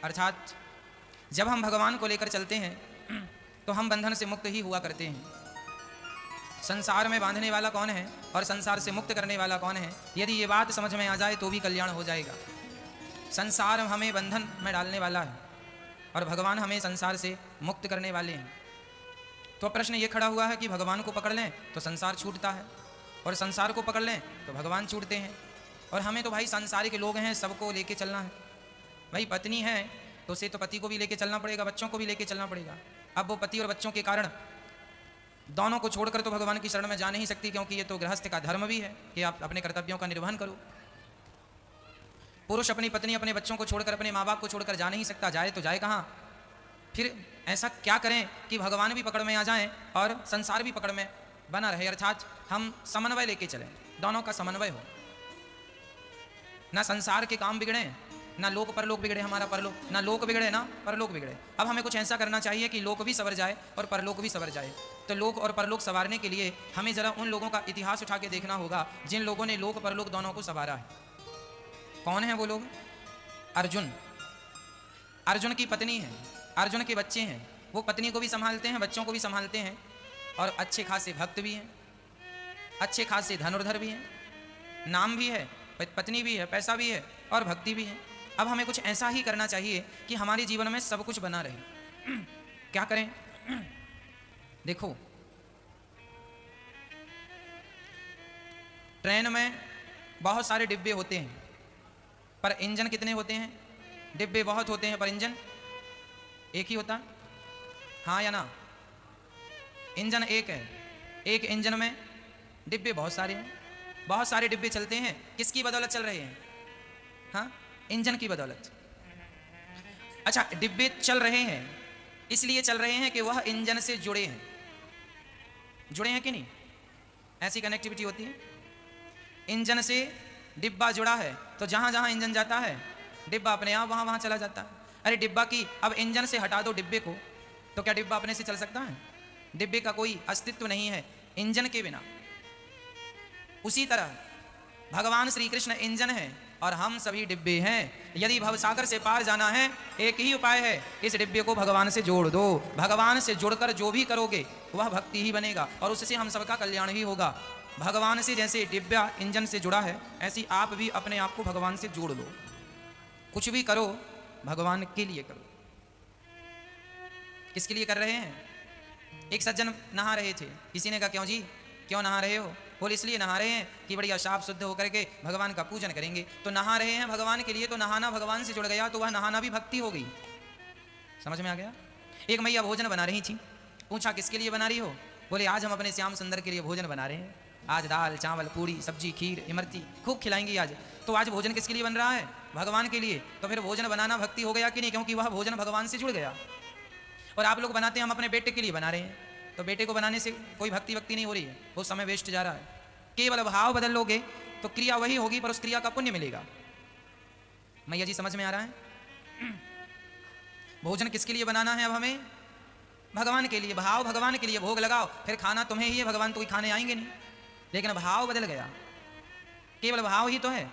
अर्थात जब हम भगवान को लेकर चलते हैं तो हम बंधन से मुक्त ही हुआ करते हैं। संसार में बांधने वाला कौन है और संसार से मुक्त करने वाला कौन है, यदि ये बात समझ में आ जाए तो भी कल्याण हो जाएगा। संसार हमें बंधन में डालने वाला है और भगवान हमें संसार से मुक्त करने वाले हैं। तो प्रश्न ये खड़ा हुआ है कि भगवान को पकड़ लें तो संसार छूटता है और संसार को पकड़ लें तो भगवान छूटते हैं। और हमें तो भाई सांसारिक लोग हैं, सबको लेके चलना है। भाई पत्नी है तो उसे तो पति को भी लेके चलना पड़ेगा, बच्चों को भी लेके चलना पड़ेगा। अब वो पति और बच्चों के कारण दोनों को छोड़कर तो भगवान की शरण में जा नहीं सकती, क्योंकि ये तो गृहस्थ का धर्म भी है कि आप अपने कर्तव्यों का निर्वहन करो। पुरुष अपनी पत्नी अपने बच्चों को छोड़कर, अपने माँ बाप को छोड़कर जा नहीं सकता, जाए तो जाए कहाँ। फिर ऐसा क्या करें कि भगवान भी पकड़ में आ जाएं और संसार भी पकड़ में बना रहे, अर्थात हम समन्वय लेके चलें, दोनों का समन्वय हो, ना संसार के काम बिगड़े, ना लोक परलोक बिगड़े हमारा परलोक, ना लोक बिगड़े ना परलोक बिगड़े। अब हमें कुछ ऐसा करना चाहिए कि लोक भी सवर जाए और परलोक भी सवर जाए। तो लोक और परलोक संवारने के लिए हमें जरा उन लोगों का इतिहास उठा के देखना होगा जिन लोगों ने लोक परलोक दोनों को संवारा है। कौन है वो लोग? अर्जुन। अर्जुन की पत्नी है, अर्जुन के बच्चे हैं, वो पत्नी को भी संभालते हैं, बच्चों को भी संभालते हैं और अच्छे खासे भक्त भी हैं, अच्छे खासे धनुर्धर भी हैं, नाम भी है, पत्नी भी है, पैसा भी है और भक्ति भी है। अब हमें कुछ ऐसा ही करना चाहिए कि हमारे जीवन में सब कुछ बना रहे। क्या करें? देखो, ट्रेन में बहुत सारे डिब्बे होते हैं पर इंजन कितने होते हैं? डिब्बे बहुत होते हैं पर इंजन एक ही होता, हाँ या ना? इंजन एक है, एक इंजन में डिब्बे बहुत सारे हैं, बहुत सारे डिब्बे चलते हैं। किसकी बदौलत चल रहे हैं? हाँ, इंजन की बदौलत। अच्छा, डिब्बे चल रहे हैं इसलिए चल रहे हैं कि वह इंजन से जुड़े हैं, जुड़े हैं कि नहीं? ऐसी कनेक्टिविटी होती है। इंजन से डिब्बा जुड़ा है तो जहां जहां इंजन जाता है डिब्बा अपने आप वहां वहां चला जाता है। अरे डिब्बा की अब इंजन से हटा दो डिब्बे को तो क्या डिब्बा अपने से चल सकता है? डिब्बे का कोई अस्तित्व नहीं है इंजन के बिना। उसी तरह भगवान श्री कृष्ण इंजन है और हम सभी डिब्बे हैं। यदि भवसागर से पार जाना है एक ही उपाय है, इस डिब्बे को भगवान से जोड़ दो। भगवान से जुड़कर जो भी करोगे वह भक्ति ही बनेगा और उससे हम सबका कल्याण ही होगा। भगवान से जैसे डिब्बा इंजन से जुड़ा है, ऐसी आप भी अपने आप को भगवान से जोड़ लो। कुछ भी करो भगवान के लिए करो। किसके लिए कर रहे हैं? एक सज्जन नहा रहे थे, किसी ने कहा क्यों जी, क्यों नहा रहे हो? बोले इसलिए नहा रहे हैं कि बढ़िया साफ शुद्ध होकर के भगवान का पूजन करेंगे। तो नहा रहे हैं भगवान के लिए, तो नहाना भगवान से जुड़ गया तो वह नहाना भी भक्ति हो गई। समझ में आ गया? एक मैया भोजन बना रही थी, पूछा किसके लिए बना रही हो? बोले आज हम अपने श्याम सुंदर के लिए भोजन बना रहे हैं, आज दाल चावल पूरी सब्जी खीर इमरती खूब खिलाएंगी आज। तो आज भोजन किसके लिए बन रहा है? भगवान के लिए। तो फिर भोजन बनाना भक्ति हो गया कि नहीं? क्योंकि वह भोजन भगवान से जुड़ गया। और आप लोग बनाते हैं, हम अपने बेटे के लिए बना रहे हैं, तो बेटे को बनाने से कोई भक्ति नहीं हो रही है, वो समय वेस्ट जा रहा है। केवल भाव बदल लोगे तो क्रिया वही होगी पर उस क्रिया का पुण्य मिलेगा। मैया जी समझ में आ रहा है? भोजन किसके लिए बनाना है? अब हमें भगवान के लिए, भाव भगवान के लिए। भोग लगाओ, फिर खाना तुम्हें ही है, भगवान तो कोई खाने आएंगे नहीं। लेकिन भाव बदल गया, केवल भाव ही तो है,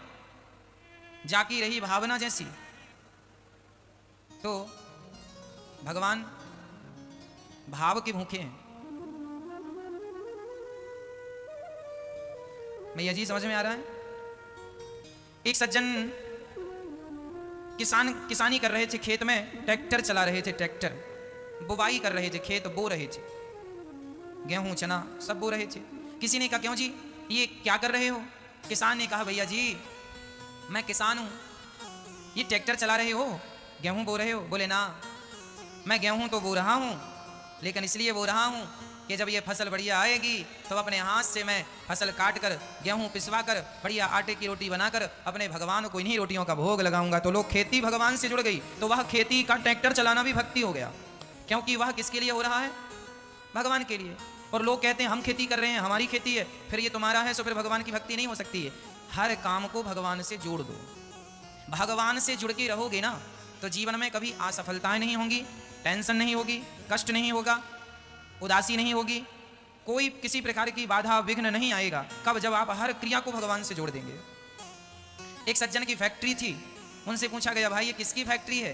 जाकी रही भावना जैसी। तो भगवान भाव के भूखे हैं। मैया जी समझ में आ रहा है? एक सज्जन किसानी कर रहे थे, खेत में ट्रैक्टर चला रहे थे, ट्रैक्टर बुवाई कर रहे थे, खेत बो रहे थे, गेहूं चना सब बो रहे थे। किसी ने कहा क्यों जी ये क्या कर रहे हो? किसान ने कहा भैया जी मैं किसान हूं, ये ट्रैक्टर चला रहे हो, गेहूं बो रहे हो? बोले ना, मैं गेहूं तो बो रहा हूं लेकिन इसलिए बो रहा हूं कि जब ये फसल बढ़िया आएगी तो अपने हाथ से मैं फसल काट कर गेहूं पिसवा कर बढ़िया आटे की रोटी बनाकर अपने भगवान को इन्हीं रोटियों का भोग लगाऊंगा। तो लोग खेती भगवान से जुड़ गई, तो वह खेती का ट्रैक्टर चलाना भी भक्ति हो गया, क्योंकि वह किसके लिए हो रहा है? भगवान के लिए। और लोग कहते हैं हम खेती कर रहे हैं, हमारी खेती है, फिर ये तुम्हारा है, तो फिर भगवान की भक्ति नहीं हो सकती है। हर काम को भगवान से जोड़ दो। भगवान से जुड़ के रहोगे ना तो जीवन में कभी असफलताएं नहीं होंगी, टेंशन नहीं होगी, कष्ट नहीं होगा, उदासी नहीं होगी, कोई किसी प्रकार की बाधा विघ्न नहीं आएगा। कब? जब आप हर क्रिया को भगवान से जोड़ देंगे। एक सज्जन की फैक्ट्री थी, उनसे पूछा गया भाई ये किसकी फैक्ट्री है?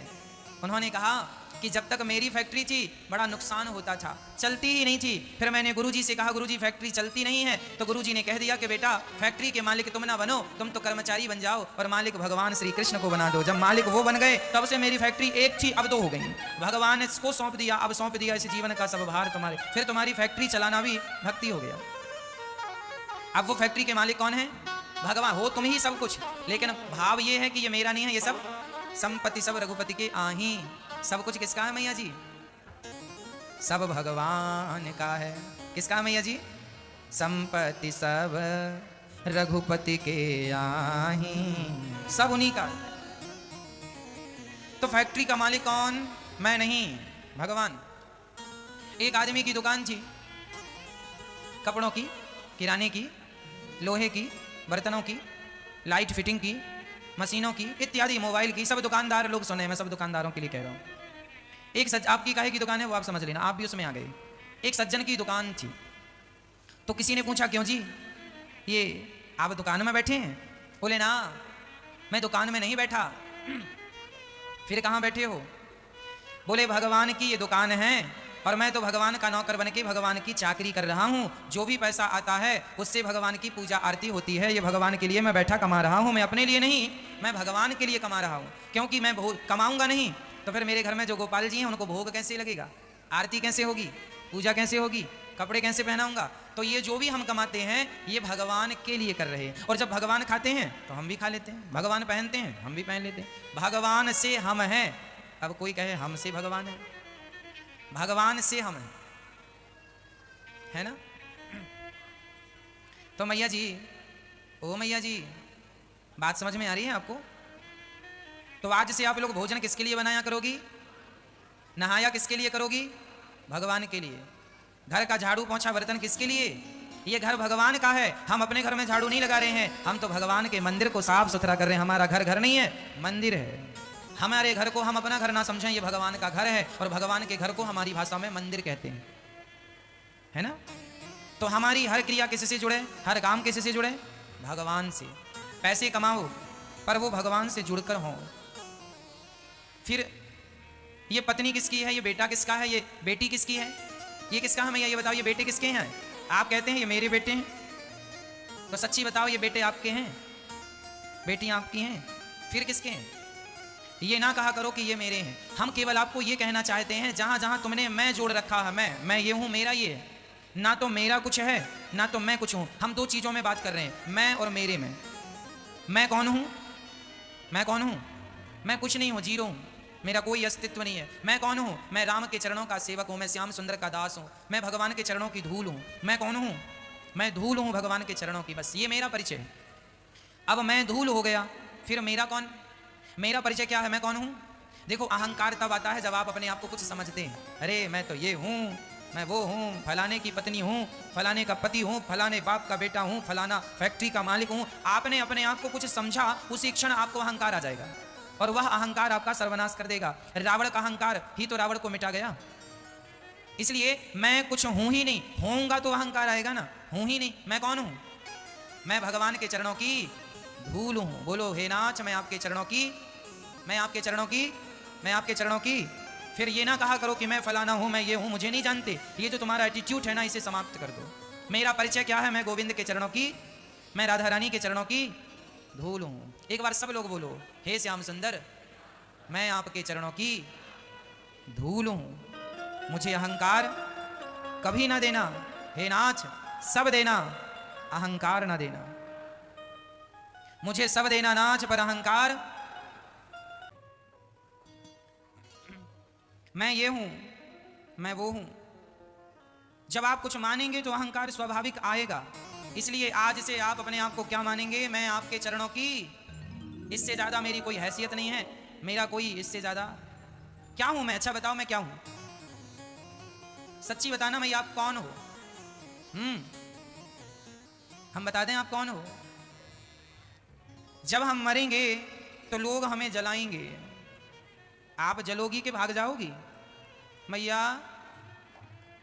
उन्होंने कहा कि जब तक मेरी फैक्ट्री थी बड़ा नुकसान होता था, चलती ही नहीं थी। फिर मैंने गुरुजी से कहा, गुरुजी फैक्ट्री चलती नहीं है। तो गुरुजी ने कह दिया कि बेटा फैक्ट्री के मालिक तुम ना बनो, तुम तो कर्मचारी बन जाओ और मालिक भगवान श्री कृष्ण को बना दो। जब मालिक वो बन गए तब से मेरी फैक्ट्री एक थी अब दो हो गई। भगवान ने इसको सौंप दिया, अब सौंप दिया इस जीवन का सब भार तुम्हारे। फिर तुम्हारी फैक्ट्री चलाना भी भक्ति हो गया। अब वो फैक्ट्री के मालिक कौन है? भगवान। हो तुम ही सब कुछ, लेकिन भाव ये है कि ये मेरा नहीं है, ये सब संपत्ति सब रघुपति के आही। सब कुछ किसका है मैया जी? सब भगवान का है। किसका है मैया जी? संपत्ति सब रघुपति के आही, सब उन्हीं का। तो फैक्ट्री का मालिक कौन? मैं नहीं, भगवान। एक आदमी की दुकान थी, कपड़ों की, किराने की, लोहे की, बर्तनों की, लाइट फिटिंग की, मशीनों की इत्यादि, मोबाइल की। सब दुकानदार लोग सुने, मैं सब दुकानदारों के लिए कह रहा हूँ। एक आपकी काहे की दुकान है वो आप समझ लेना, आप भी उसमें आ गए। एक सज्जन की दुकान थी, तो किसी ने पूछा क्यों जी ये आप दुकान में बैठे हैं? बोले ना मैं दुकान में नहीं बैठा। फिर कहाँ बैठे हो? बोले भगवान की ये दुकान है और मैं तो भगवान का नौकर बन के भगवान की चाकरी कर रहा हूँ। जो भी पैसा आता है उससे भगवान की पूजा आरती होती है। ये भगवान के लिए मैं बैठा कमा रहा हूँ, मैं अपने लिए नहीं, मैं भगवान के लिए कमा रहा हूँ। क्योंकि मैं कमाऊंगा नहीं तो फिर मेरे घर में जो गोपाल जी हैं उनको भोग कैसे लगेगा, आरती कैसे होगी, पूजा कैसे होगी, कपड़े कैसे पहनाऊंगा? तो ये जो भी हम कमाते हैं ये भगवान के लिए कर रहे हैं। और जब भगवान खाते हैं तो हम भी खा लेते हैं, भगवान पहनते हैं हम भी पहन लेते हैं। भगवान से हम हैं। अब कोई कहे हमसे भगवान है, भगवान से हम हैं, है ना? तो मैया जी, ओ मैया जी, बात समझ में आ रही है आपको? तो आज से आप लोग भोजन किसके लिए बनाया करोगी? नहाया किसके लिए करोगी? भगवान के लिए। घर का झाड़ू पोंछा बर्तन किसके लिए? ये घर भगवान का है। हम अपने घर में झाड़ू नहीं लगा रहे हैं, हम तो भगवान के मंदिर को साफ सुथरा कर रहे हैं। हमारा घर घर नहीं है, मंदिर है। हमारे घर को हम अपना घर ना समझें, ये भगवान का घर है और भगवान के घर को हमारी भाषा में मंदिर कहते हैं, है ना? तो हमारी हर क्रिया किससे जुड़े, हर काम किससे जुड़े? भगवान से। पैसे कमाओ पर वो भगवान से जुड़कर हों। फिर ये पत्नी किसकी है, ये बेटा किसका है, ये बेटी किसकी है, ये किसका है? मैं ये बताओ, ये बेटे किसके हैं? आप कहते हैं ये मेरे बेटे हैं, तो सच्ची बताओ ये बेटे आपके हैं, बेटियां आपकी हैं, फिर किसके हैं? ये ना कहा करो कि ये मेरे हैं। हम केवल आपको ये कहना चाहते हैं जहां जहां तुमने मैं जोड़ रखा है, मैं ये हूं, मेरा ये है, ना तो मेरा कुछ है ना तो मैं कुछ हूं। हम दो चीजों में बात कर रहे हैं, मैं और मेरे में। मैं कौन हूं? मैं कौन हूं? मैं कुछ नहीं हूं, जीरो हूं, मेरा कोई अस्तित्व नहीं है। मैं कौन हूं? मैं राम के चरणों का सेवक हूं, मैं श्याम सुंदर का दास हूं, मैं भगवान के चरणों की धूल हूं। मैं कौन हूं? मैं धूल हूं भगवान के चरणों की, बस ये मेरा परिचय है। अब मैं धूल हो गया, फिर मेरा कौन? मेरा परिचय क्या है? मैं कौन हूं? देखो अहंकार तब आता है जब आप अपने आप को कुछ समझते हैं। अरे मैं तो ये हूं, मैं वो हूं, फलाने की पत्नी हूं, फलाने का पति हूं, फलाने बाप का बेटा हूं, फलाना फैक्ट्री का मालिक हूं। आपने अपने आप को कुछ समझा, उसी क्षण आपको अहंकार आ जाएगा और वह अहंकार आपका सर्वनाश कर देगा। रावण का अहंकार ही तो रावण को मिटा गया। इसलिए मैं कुछ हूं ही नहीं, होऊंगा तो अहंकार आएगा ना, हूं ही नहीं। मैं कौन हूं? मैं भगवान के चरणों की धूल हूं। बोलो हे नाथ, मैं आपके चरणों की, मैं आपके चरणों की, मैं आपके चरणों की। फिर ये ना कहा करो कि मैं फलाना हूं, मैं ये हूं, मुझे नहीं जानते। ये जो तुम्हारा एटीट्यूड है ना, इसे समाप्त कर दो। मेरा परिचय क्या है? मैं गोविंद के चरणों की, मैं राधा रानी के चरणों की धूल हूं। एक बार सब लोग बोलो, हे श्याम सुंदर, मैं आपके चरणों की धूल हूं, मुझे अहंकार कभी ना देना। हे नाथ, सब देना, अहंकार ना देना। मुझे सब देना नाथ, पर अहंकार। मैं ये हूं, मैं वो हूं। जब आप कुछ मानेंगे तो अहंकार स्वाभाविक आएगा। इसलिए आज से आप अपने आप को क्या मानेंगे? मैं आपके चरणों की, इससे ज्यादा मेरी कोई हैसियत नहीं है, मेरा कोई इससे ज्यादा क्या हूं मैं? अच्छा बताओ मैं क्या हूं? सच्ची बताना भाई, आप कौन हो? हम बता दें आप कौन हो? जब हम मरेंगे तो लोग हमें जलाएंगे, आप जलोगी कि भाग जाओगी? मैया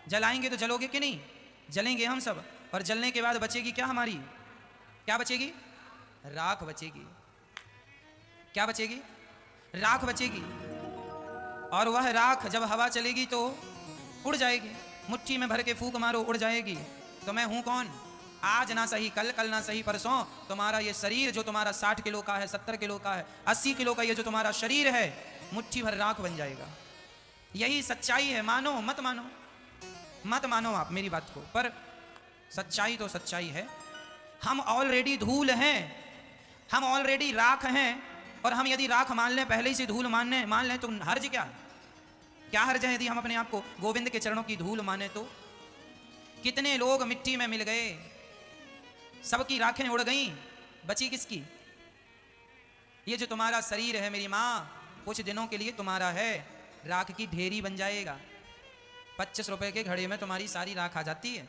जलाएंगे तो जलोगे कि नहीं? जलेंगे हम सब, और जलने के बाद बचेगी क्या हमारी? क्या बचेगी? राख बचेगी। क्या बचेगी? राख बचेगी। और वह राख जब हवा चलेगी तो उड़ जाएगी, मुट्ठी में भर के फूंक मारो उड़ जाएगी। तो मैं हूं कौन? आज ना सही कल, कल ना सही परसों, तुम्हारा ये शरीर जो तुम्हारा 60 किलो का है, 70 किलो का है, 80 किलो का ये जो तुम्हारा शरीर है, मुट्ठी भर राख बन जाएगा। यही सच्चाई है। मानो मत मानो, मत मानो आप मेरी बात को, पर सच्चाई तो सच्चाई है। हम ऑलरेडी धूल हैं, हम ऑलरेडी राख हैं, और हम यदि राख मान लें, पहले ही से धूल मान लें तो हर्ज क्या है? क्या हर्ज है यदि हम अपने आप को गोविंद के चरणों की धूल माने तो? कितने लोग मिट्टी में मिल गए, सबकी राखें उड़ गईं, बची किसकी? ये जो तुम्हारा शरीर है मेरी माँ, कुछ दिनों के लिए तुम्हारा है, राख की ढेरी बन जाएगा। 25 रुपए के घड़े में तुम्हारी सारी राख आ जाती है।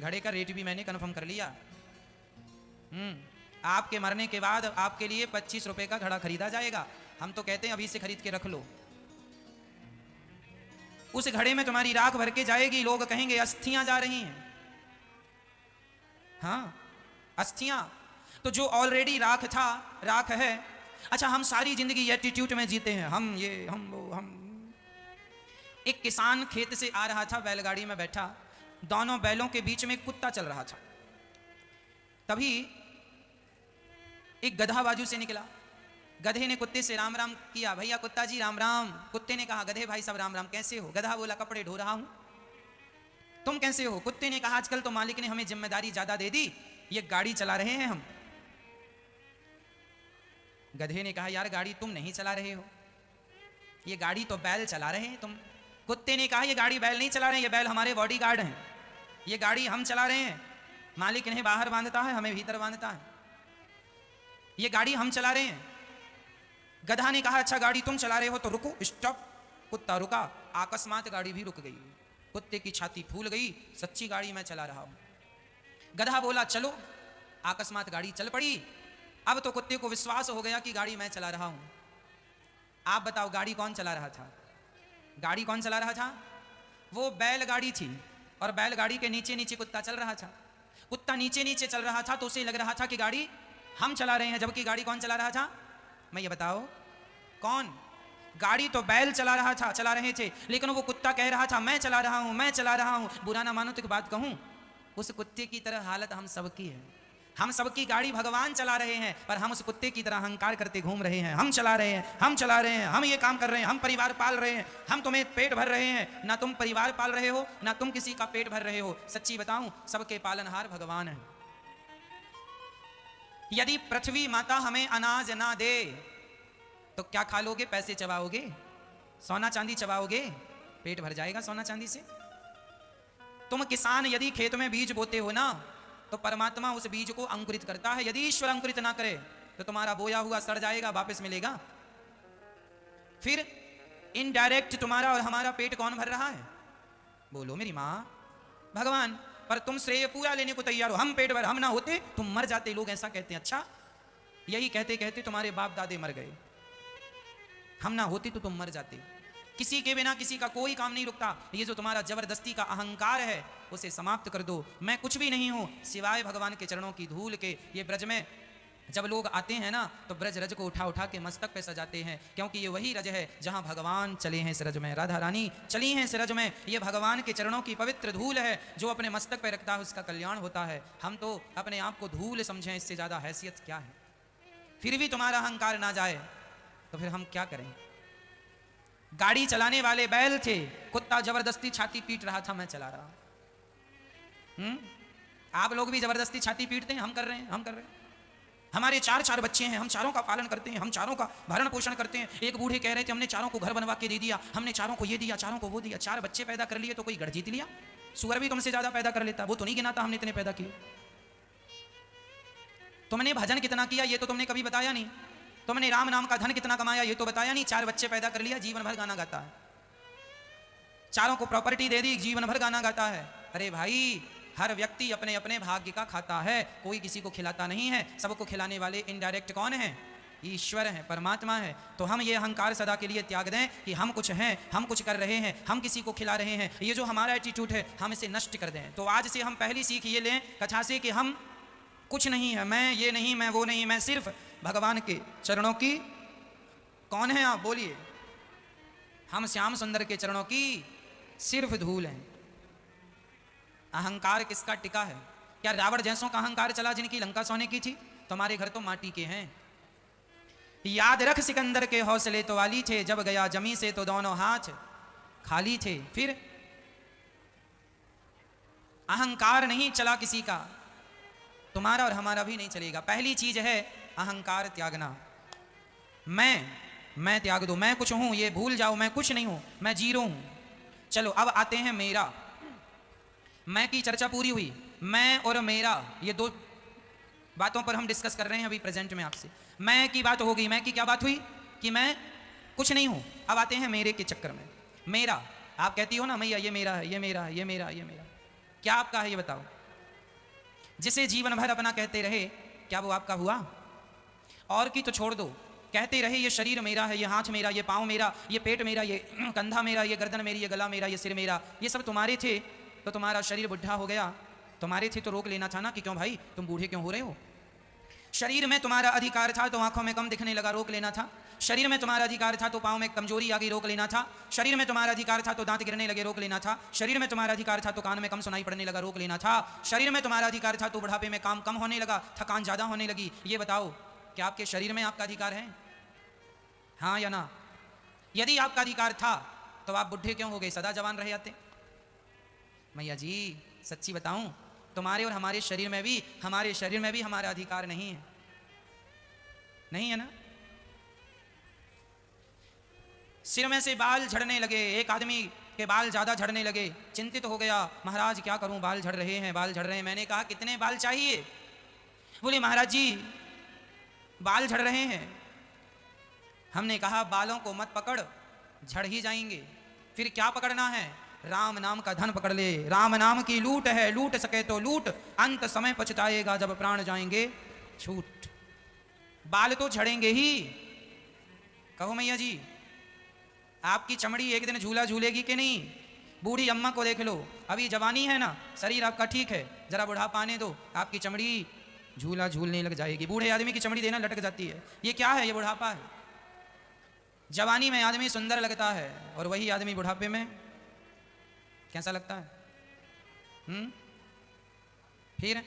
घड़े का रेट भी मैंने कन्फर्म कर लिया। आपके मरने के बाद आपके लिए 25 रुपए का घड़ा खरीदा जाएगा। हम तो कहते हैं अभी से खरीद के रख लो। उस घड़े में तुम्हारी राख भर के जाएगी। लोग कहेंगे अस्थियां जा रही हैं। हाँ, अस्थियां तो जो ऑलरेडी राख था, राख है। अच्छा, हम सारी जिंदगी एटीट्यूड में जीते हैं, हम ये हम वो हम। एक किसान खेत से आ रहा था, बैलगाड़ी में बैठा, दोनों बैलों के बीच में एक कुत्ता चल रहा था। तभी एक गधा बाजू से निकला। गधे ने कुत्ते से राम राम किया, भैया कुत्ता जी राम राम। कुत्ते ने कहा, गधे भाई साहब राम राम, कैसे हो? गधा बोला, कपड़े धो रहा हूं। तुम कैसे हो? कुत्ते ने कहा, आजकल तो मालिक ने हमें जिम्मेदारी ज्यादा दे दी, ये गाड़ी चला रहे हैं हम। गधे ने कहा, यार गाड़ी तुम नहीं चला रहे हो, ये गाड़ी तो बैल चला रहे हैं तुम। कुत्ते ने कहा, ये गाड़ी बैल नहीं चला रहे, ये बैल हमारे बॉडीगार्ड हैं, ये गाड़ी हम चला रहे हैं। मालिक इन्हें बाहर बांधता है, हमें भीतर बांधता है, ये गाड़ी हम चला रहे हैं। गधा ने कहा, अच्छा गाड़ी तुम चला रहे हो तो रुको, स्टॉप। कुत्ता रुका, अकस्मात गाड़ी भी रुक गई। कुत्ते की छाती फूल गई, सच्ची गाड़ी मैं चला रहा हूं। गधा बोला, चलो। अकस्मात गाड़ी चल पड़ी। अब तो कुत्ते को विश्वास हो गया कि गाड़ी मैं चला रहा हूं। आप बताओ, गाड़ी कौन चला रहा था? गाड़ी कौन चला रहा था? वो बैलगाड़ी थी, और बैलगाड़ी के नीचे नीचे कुत्ता चल रहा था। कुत्ता नीचे नीचे चल रहा था तो उसे लग रहा था कि गाड़ी हम चला रहे हैं, जबकि गाड़ी कौन चला रहा था? मैं ये बताओ कौन? गाड़ी तो बैल चला रहा था, चला रहे थे, लेकिन वो कुत्ता कह रहा था मैं चला रहा हूं, मैं चला रहा हूं। बुरा ना मानो तो एक बात कहूं, उस कुत्ते की तरह हालत हम सबकी है। हम सबकी गाड़ी भगवान चला रहे हैं, पर हम उस कुत्ते की तरह अहंकार करते घूम रहे हैं। हम चला रहे हैं, हम चला रहे हैं, हम ये काम कर रहे हैं, हम परिवार पाल रहे हैं, हम तुम्हें पेट भर रहे हैं। ना तुम परिवार पाल रहे हो, ना तुम किसी का पेट भर रहे हो। सच्ची बताऊं, सबके पालनहार भगवान है। यदि पृथ्वी माता हमें अनाज ना दे तो क्या खा लोगे? पैसे चबाओगे? सोना चांदी चबाओगे? पेट भर जाएगा सोना चांदी से? तुम किसान यदि खेत में बीज बोते हो ना, तो परमात्मा उस बीज को अंकुरित करता है। यदि ईश्वर अंकुरित ना करे तो तुम्हारा बोया हुआ सड़ जाएगा, वापस मिलेगा? फिर इनडायरेक्ट तुम्हारा और हमारा पेट कौन भर रहा है? बोलो मेरी माँ, भगवान। पर तुम श्रेय पूरा लेने को तैयार हो। हम पेट भर, हम ना होते तुम मर जाते। लोग ऐसा कहते हैं। अच्छा, यही कहते कहते तुम्हारे बाप दादे मर गए। हम ना होते तो तुम मर जाते। किसी के बिना किसी का कोई काम नहीं रुकता। ये जो तुम्हारा जबरदस्ती का अहंकार है, उसे समाप्त कर दो। मैं कुछ भी नहीं हूं सिवाय भगवान के चरणों की धूल के। ये ब्रज में जब लोग आते हैं ना, तो ब्रज रज को उठा उठा के मस्तक पे सजाते हैं, क्योंकि ये वही रज है जहां भगवान चले हैं इस रज में, राधा रानी चली हैं इस रज में। ये भगवान के चरणों की पवित्र धूल है, जो अपने मस्तक पे रखता है उसका कल्याण होता है। हम तो अपने आप को धूल समझें, इससे ज्यादा हैसियत क्या है? फिर भी तुम्हारा अहंकार ना जाए तो फिर हम क्या करें? गाड़ी चलाने वाले बैल थे, कुत्ता जबरदस्ती छाती पीट रहा था, मैं चला रहा। आप लोग भी जबरदस्ती छाती पीटते हैं, हम कर रहे हैं, हम कर रहे हैं। हमारे 4 बच्चे हैं, हम चारों का पालन करते हैं, हम चारों का भरण पोषण करते हैं। एक बूढ़े कह रहे थे, हमने चारों को घर बनवा के दे दिया, हमने चारों को ये दिया, चारों को वो दिया। 4 बच्चे पैदा कर लिए तो कोई गढ़ जीत लिया? सुअर भी तुमसे ज्यादा पैदा कर लेता, वो तो नहीं गिनाता हमने इतने पैदा किए। तुमने भजन कितना किया ये तो तुमने कभी बताया नहीं। तुमने राम नाम का धन कितना कमाया ये तो बताया नहीं। 4 बच्चे पैदा कर लिया, जीवन भर गाना गाता है। चारों को प्रॉपर्टी दे दी, जीवन भर गाना गाता है। अरे भाई, हर व्यक्ति अपने अपने भाग्य का खाता है, कोई किसी को खिलाता नहीं है। सबको खिलाने वाले इनडायरेक्ट कौन है? ईश्वर है, परमात्मा है। तो हम ये अहंकार सदा के लिए त्याग दें कि हम कुछ हैं, हम कुछ कर रहे हैं, हम किसी को खिला रहे हैं। ये जो हमारा एटीट्यूड है, हम इसे नष्ट कर दें। तो आज से हम पहली सीख ये लें कथा से कि हम कुछ नहीं है, मैं ये नहीं, मैं वो नहीं, मैं सिर्फ भगवान के चरणों की। कौन है आप? बोलिए। हम श्याम सुंदर के चरणों की सिर्फ धूल हैं। अहंकार किसका टिका है? क्या रावण जैसों का अहंकार चला जिनकी लंका सोने की थी? तुम्हारे घर तो माटी के हैं। याद रख सिकंदर के हौसले तो वाली थे, जब गया जमी से तो दोनों हाथ खाली थे। फिर अहंकार नहीं चला किसी का, तुम्हारा और हमारा भी नहीं चलेगा। पहली चीज है अहंकार त्यागना। मैं त्याग दो, मैं कुछ हूं ये भूल जाओ, मैं कुछ नहीं हूं, मैं जीरो हूं। चलो अब आते हैं मेरा। मैं की चर्चा पूरी हुई। मैं और मेरा, ये दो बातों पर हम डिस्कस कर रहे हैं अभी प्रेजेंट में आपसे। मैं की बात हो गई। मैं की क्या बात हुई? कि मैं कुछ नहीं हूं। अब आते हैं मेरे के चक्कर में। मेरा, आप कहती हो ना मैया ये मेरा है, ये मेरा है, ये मेरा, ये मेरा। क्या आपका है ये बताओ? जिसे जीवन भर अपना कहते रहे, क्या वो आपका हुआ? और की तो छोड़ दो, कहते रहे ये शरीर मेरा है, ये हाथ मेरा, ये पाँव मेरा, ये पेट मेरा, ये कंधा मेरा, ये गर्दन मेरी, ये गला मेरा, ये सिर मेरा, ये सब तुम्हारे थे। तो तुम्हारा शरीर बुढ़ा हो गया, तुम्हारे थे तो रोक लेना था ना कि क्यों भाई तुम बूढ़े क्यों हो रहे हो। शरीर में तुम्हारा अधिकार था तो आंखों में कम दिखने लगा, रोक लेना था। शरीर में तुम्हारा अधिकार था तो पाँव में कमजोरी आ गई, रोक लेना था। शरीर में तुम्हारा अधिकार था तो दांत गिरने लगे, रोक लेना था। शरीर में तुम्हारा अधिकार था तो कान में कम सुनाई पड़ने लगा, रोक लेना था। शरीर में तुम्हारा अधिकार था तो बुढ़ापे में काम कम होने लगा, थकान ज्यादा होने लगी। ये बताओ क्या आपके शरीर में आपका अधिकार है? हाँ या ना? यदि आपका अधिकार था तो आप बुढ़े क्यों हो गए, सदा जवान रह जाते? मैया जी सच्ची बताऊं, तुम्हारे और हमारे शरीर में भी हमारा अधिकार नहीं है। नहीं है ना? सिर में से बाल झड़ने लगे, एक आदमी के बाल ज्यादा झड़ने लगे, चिंतित हो गया, महाराज क्या करूं, बाल झड़ रहे हैं, बाल झड़ रहे हैं। मैंने कहा कितने बाल चाहिए? बोले महाराज जी बाल झड़ रहे हैं। हमने कहा बालों को मत पकड़, झड़ ही जाएंगे। फिर क्या पकड़ना है? राम नाम का धन पकड़ ले। राम नाम की लूट है, लूट सके तो लूट, अंत समय पछताएगा जब प्राण जाएंगे छूट। बाल तो झड़ेंगे ही। कहो मैया जी आपकी चमड़ी एक दिन झूला झूलेगी कि नहीं? बूढ़ी अम्मा को देख लो, अभी जवानी है ना, शरीर आपका ठीक है, जरा बुढ़ापा आने दो, आपकी चमड़ी झूला झूलने लग जाएगी। बूढ़े आदमी की चमड़ी देना लटक जाती है। ये क्या है? ये बुढ़ापा है। जवानी में आदमी सुंदर लगता है और वही आदमी बुढ़ापे में कैसा लगता है? फिर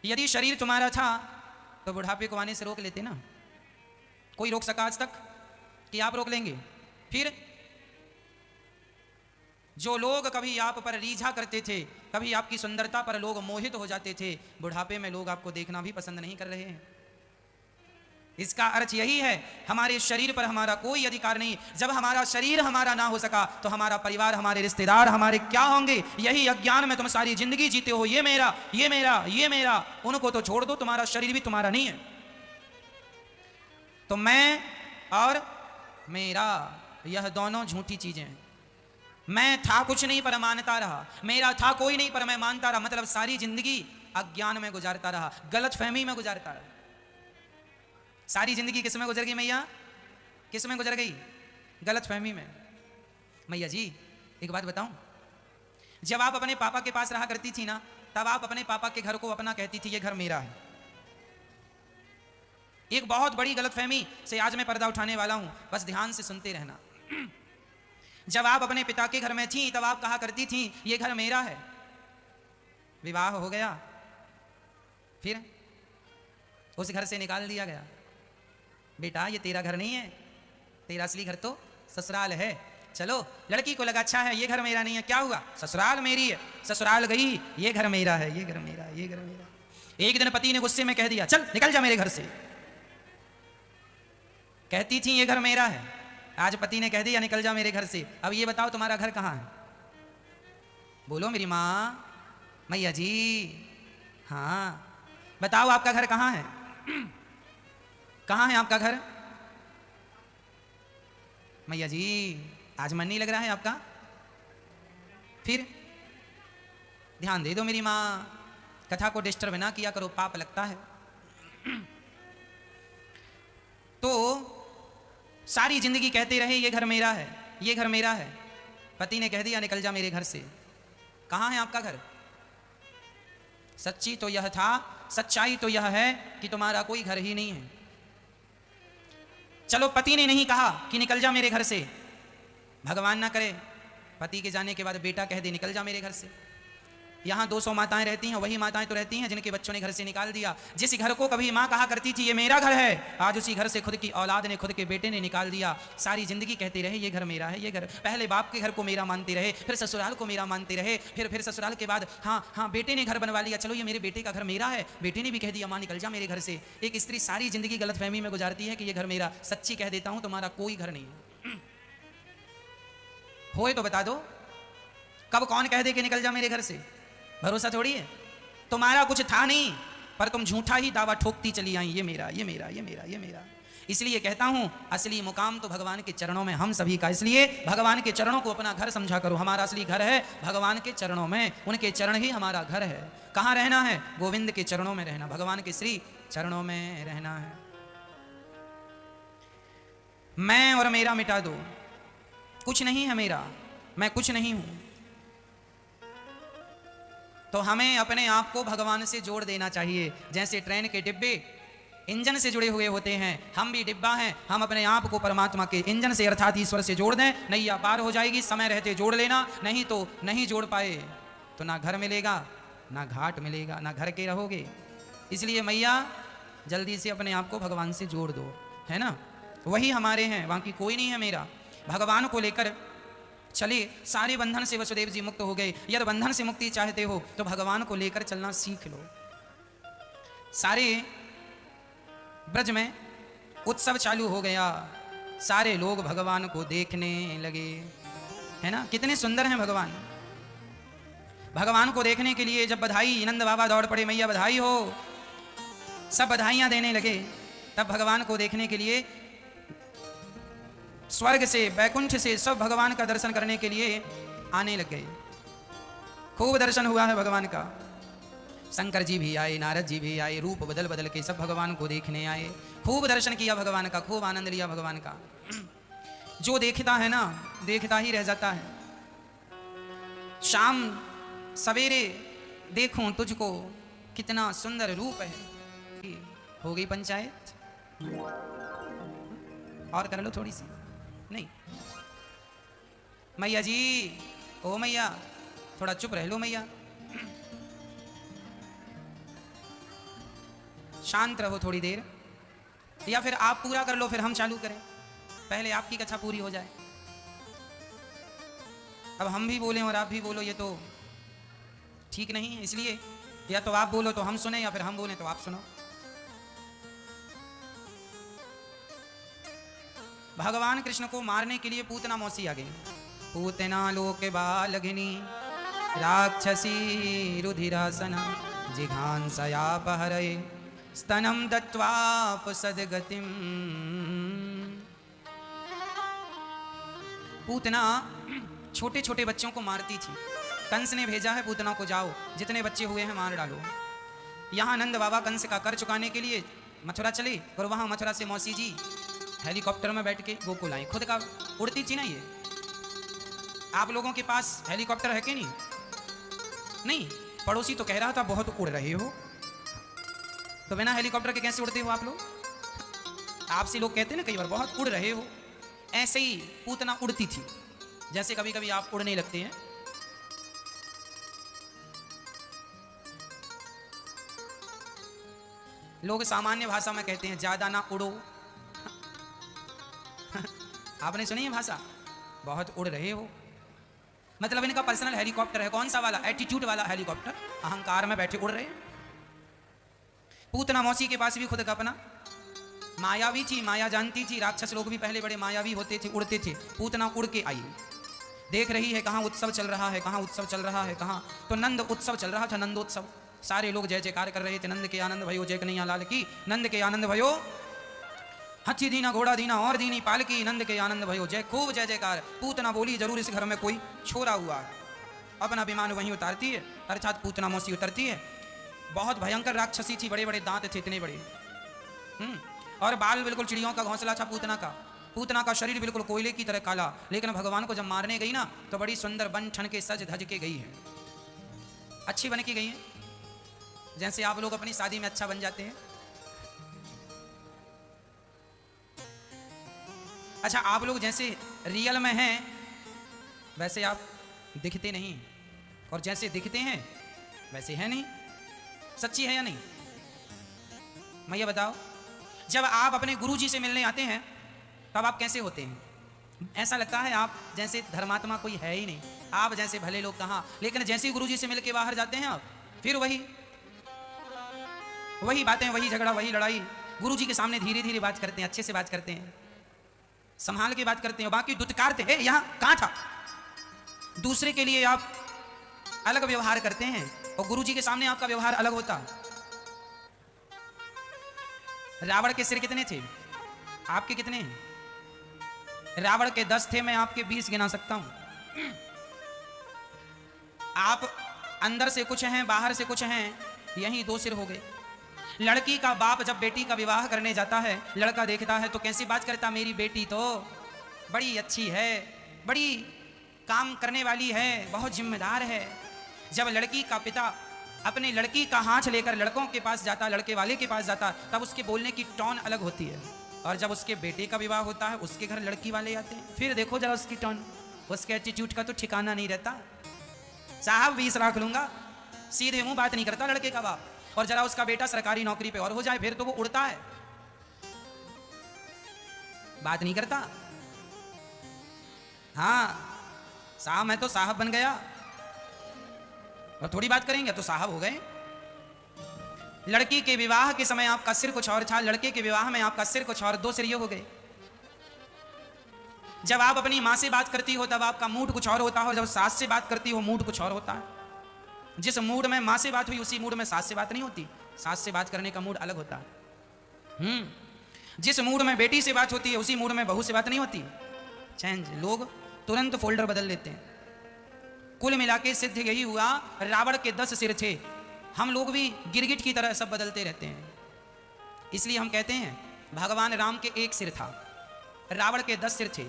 यदि शरीर तुम्हारा था तो बुढ़ापे को आने से रोक लेते ना। कोई रोक सका आज तक कि आप रोक लेंगे? फिर जो लोग कभी आप पर रीझा करते थे, कभी आपकी सुंदरता पर लोग मोहित हो जाते थे, बुढ़ापे में लोग आपको देखना भी पसंद नहीं कर रहे हैं। इसका अर्थ यही है हमारे शरीर पर हमारा कोई अधिकार नहीं। जब हमारा शरीर हमारा ना हो सका तो हमारा परिवार, हमारे रिश्तेदार हमारे क्या होंगे? यही अज्ञान में तुम सारी जिंदगी जीते हो, ये मेरा, ये मेरा, ये मेरा। उनको तो छोड़ दो, तुम्हारा शरीर भी तुम्हारा नहीं है। तो मैं और मेरा, यह दोनों झूठी चीजें हैं। मैं था कुछ नहीं पर मानता रहा, मेरा था कोई नहीं पर मैं मानता रहा, मतलब सारी जिंदगी अज्ञान में गुजारता रहा, गलत फहमी में गुजारता रहा। सारी जिंदगी किस में गुजर गई मैया? किस में गुजर गई? गलत फहमी में। मैया जी एक बात बताऊं, जब आप अपने पापा के पास रहा करती थी ना, तब आप अपने पापा के घर को अपना कहती थी, ये घर मेरा है। एक बहुत बड़ी गलतफहमी से आज मैं पर्दा उठाने वाला हूं, बस ध्यान से सुनते रहना। जब आप अपने पिता के घर में थी तब आप कहा करती थी ये घर मेरा है। विवाह हो गया, फिर उस घर से निकाल दिया गया। बेटा ये तेरा घर नहीं है, तेरा असली घर तो ससुराल है। चलो लड़की को लगा अच्छा है ये घर मेरा नहीं है, क्या हुआ? ससुराल मेरी है। ससुराल गई, ये घर मेरा है, ये घर मेरा, ये घर मेरा। एक दिन पति ने गुस्से में कह दिया चल निकल जा मेरे घर से। कहती थी ये घर मेरा है, आज पति ने कह दिया निकल जा मेरे घर से। अब ये बताओ तुम्हारा घर कहाँ है? बोलो मेरी माँ। मैया जी हाँ बताओ आपका घर कहाँ है? कहाँ है आपका घर? मैया जी आज मन नहीं लग रहा है आपका? फिर ध्यान दे दो मेरी माँ, कथा को डिस्टर्ब ना किया करो, पाप लगता है। तो सारी जिंदगी कहते रहे ये घर मेरा है, ये घर मेरा है। पति ने कह दिया निकल जा मेरे घर से। कहाँ है आपका घर? सच्ची तो यह था, सच्चाई तो यह है कि तुम्हारा कोई घर ही नहीं है। चलो पति ने नहीं कहा कि निकल जा मेरे घर से, भगवान ना करे पति के जाने के बाद बेटा कह दे निकल जा मेरे घर से। यहाँ 200 माताएं रहती हैं, वही माताएं तो रहती हैं जिनके बच्चों ने घर से निकाल दिया। जिस घर को कभी माँ कहा करती थी ये मेरा घर है, आज उसी घर से खुद की औलाद ने, खुद के बेटे ने निकाल दिया। सारी जिंदगी कहते रहे ये घर मेरा है, ये घर। पहले बाप के घर को मेरा मानते रहे, फिर ससुराल को मेरा मानते रहे, फिर ससुराल के बाद हाँ बेटे ने घर बनवा लिया, चलो ये मेरे बेटे का घर मेरा है। बेटे ने भी कह दिया माँ निकल जा मेरे घर से। एक स्त्री सारी जिंदगी गलतफहमी में गुजारती है कि ये घर मेरा। सच्ची कह देता हूँ तुम्हारा कोई घर नहीं है। होए तो बता दो, कब कौन कह दे कि निकल जा मेरे घर से? भरोसा थोड़ी है। तुम्हारा कुछ था नहीं, पर तुम झूठा ही दावा ठोकती चली आई, ये मेरा, ये मेरा, ये मेरा, ये मेरा। इसलिए कहता हूं असली मुकाम तो भगवान के चरणों में हम सभी का। इसलिए भगवान के चरणों को अपना घर समझा करो। हमारा असली घर है भगवान के चरणों में, उनके चरण ही हमारा घर है। कहाँ रहना है? गोविंद के चरणों में रहना, भगवान के श्री चरणों में रहना है। मैं और मेरा मिटा दो, कुछ नहीं है मेरा, मैं कुछ नहीं हूं। तो हमें अपने आप को भगवान से जोड़ देना चाहिए। जैसे ट्रेन के डिब्बे इंजन से जुड़े हुए होते हैं, हम भी डिब्बा हैं। हम अपने आप को परमात्मा के इंजन से अर्थात ईश्वर से जोड़ दें, नैया पार हो जाएगी। समय रहते जोड़ लेना, नहीं तो नहीं जोड़ पाए तो ना घर मिलेगा, ना घाट मिलेगा, ना घर के रहोगे। इसलिए मैया जल्दी से अपने आप को भगवान से जोड़ दो, है ना? वही हमारे हैं, बाकी कोई नहीं है मेरा। भगवान को लेकर चले, सारे बंधन से वसुदेव जी मुक्त हो गए। यदि बंधन से मुक्ति चाहते हो तो भगवान को लेकर चलना सीख लो। सारे ब्रज में उत्सव चालू हो गया, सारे लोग भगवान को देखने लगे, है ना? कितने सुंदर हैं भगवान। भगवान को देखने के लिए जब बधाई, नंद बाबा दौड़ पड़े, मैया बधाई हो, सब बधाइयां देने लगे। तब भगवान को देखने के लिए स्वर्ग से, बैकुंठ से सब भगवान का दर्शन करने के लिए आने लग गए। खूब दर्शन हुआ है भगवान का। शंकर जी भी आए, नारद जी भी आए, रूप बदल बदल के सब भगवान को देखने आए। खूब दर्शन किया भगवान का, खूब आनंद लिया भगवान का। जो देखता है ना, देखता ही रह जाता है। शाम सवेरे देखूं तुझको, कितना सुंदर रूप है। हो गई पंचायत? और कर लो थोड़ी सी। नहीं मैया जी, ओ मैया थोड़ा चुप रह लो मैया, शांत रहो थोड़ी देर। या फिर आप पूरा कर लो, फिर हम चालू करें। पहले आपकी कथा पूरी हो जाए। अब हम भी बोलें और आप भी बोलो, ये तो ठीक नहीं है। इसलिए या तो आप बोलो तो हम सुने, या फिर हम बोलें तो आप सुनो। भगवान कृष्ण को मारने के लिए पूतना मौसी आ गई। पूतना लोक बालघिनी राक्षसी रुधिरासन जिघांसयापहरये स्तनम दत्वापसद्गतिम। पूतना छोटे छोटे बच्चों को मारती थी। कंस ने भेजा है पूतना को, जाओ जितने बच्चे हुए हैं मार डालो। यहाँ नंद बाबा कंस का कर चुकाने के लिए मथुरा चले, और वहाँ मथुरा से मौसी जी हेलीकॉप्टर में बैठ के गोकुल आई। खुद का उड़ती थी ना ये। आप लोगों के पास हेलीकॉप्टर है कि नहीं? नहीं। पड़ोसी तो कह रहा था बहुत उड़ रहे हो, तो बिना हेलीकॉप्टर के कैसे उड़ते हो आप लोग? आपसे लोग कहते हैं ना कई बार बहुत उड़ रहे हो। ऐसे ही पूतना उड़ती थी, जैसे कभी कभी आप उड़ने लगते हैं। लोग सामान्य भाषा में कहते हैं ज्यादा ना उड़ो। आपने सुनी है भाषा, बहुत उड़ रहे हो। मतलब इनका पर्सनल हेलीकॉप्टर है। कौन सा वाला? एटीट्यूड वाला हेलीकॉप्टर, अहंकार में बैठे उड़ रहे हैं। पूतना मौसी के पास भी खुद का अपना मायावी थी, माया जानती थी। राक्षस लोग भी पहले बड़े मायावी होते थे, उड़ते थे। पूतना उड़ के आई, देख रही है कहाँ उत्सव चल रहा है, कहाँ उत्सव चल रहा है, कहाँ। तो नंद उत्सव चल रहा था, नंदोत्सव। सारे लोग जय जयकार कर रहे थे, नंद के आनंद भयो जय कन्हैया लाल की, नंद के आनंद भयो। हाथी दीना घोड़ा दीना और दीनी पालकी, नंद के आनंद भयो जय। खूब जय जयकार। पूतना बोली जरूर इस घर में कोई छोरा हुआ है। अपना विमान वहीं उतारती है, अर्थात पूतना मौसी उतरती है। बहुत भयंकर राक्षसी थी, बड़े बड़े दांत थे, इतने बड़े, और बाल बिल्कुल चिड़ियों का घोंसला था पूतना का। पूतना का शरीर बिल्कुल कोयले की तरह काला। लेकिन भगवान को जब मारने गई ना, तो बड़ी सुंदर बन ठन के सज धज के गई है। अच्छी बन के गई है, जैसे आप लोग अपनी शादी में अच्छा बन जाते हैं। अच्छा, आप लोग जैसे रियल में हैं वैसे आप दिखते नहीं, और जैसे दिखते हैं वैसे है नहीं। सच्ची है या नहीं? मैं ये बताओ, जब आप अपने गुरुजी से मिलने आते हैं तब आप कैसे होते हैं? ऐसा लगता है आप जैसे धर्मात्मा कोई है ही नहीं, आप जैसे भले लोग कहाँ। लेकिन जैसे ही गुरुजी से मिलके बाहर जाते हैं आप, फिर वही बातें, वही झगड़ा, वही लड़ाई। गुरुजी के सामने धीरे धीरे बात करते हैं, अच्छे से बात करते हैं, संभाल के बात करते हैं। बाकी दुत्कारते हैं, यहाँ कहाँ था। दूसरे के लिए आप अलग व्यवहार करते हैं और गुरुजी के सामने आपका व्यवहार अलग होता। रावण के सिर कितने थे? आपके कितने हैं? रावण के 10 थे, मैं आपके 20 गिना सकता हूं। आप अंदर से कुछ हैं, बाहर से कुछ हैं, यही 2 सिर हो गए। लड़की का बाप जब बेटी का विवाह करने जाता है, लड़का देखता है तो कैसी बात करता, मेरी बेटी तो बड़ी अच्छी है, बड़ी काम करने वाली है, बहुत जिम्मेदार है। जब लड़की का पिता अपने लड़की का हाथ लेकर लड़कों के पास जाता, लड़के वाले के पास जाता, तब उसके बोलने की टोन अलग होती है। और जब उसके बेटे का विवाह होता है, उसके घर लड़की वाले आते हैं, फिर देखो जरा उसकी टोन, उसके एटीट्यूड का तो ठिकाना नहीं रहता। साहब 20 लाख लूंगा, सीधे मुंह बात नहीं करता लड़के का बाप। और जरा उसका बेटा सरकारी नौकरी पे और हो जाए, फिर तो वो उड़ता है, बात नहीं करता। हाँ साहब मैं तो साहब बन गया, और थोड़ी बात करेंगे तो साहब हो गए। लड़की के विवाह के समय आपका सिर कुछ और था, लड़के के विवाह में आपका सिर कुछ और, 2 सिर ये हो गए। जब आप अपनी माँ से बात करती हो तब आपका मूड कुछ और होता है, और जब सास से बात करती हो मूड कुछ और होता है। जिस मूड में माँ से बात हुई उसी मूड में सास से बात नहीं होती, सास से बात करने का मूड अलग होता है। जिस मूड में बेटी से बात होती है उसी मूड में बहू से बात नहीं होती, चेंज। लोग तुरंत फोल्डर बदल लेते हैं। कुल मिला के सिद्ध यही हुआ, रावण के 10 सिर थे, हम लोग भी गिरगिट की तरह सब बदलते रहते हैं। इसलिए हम कहते हैं भगवान राम के 1 सिर था, रावण के 10 सिर थे।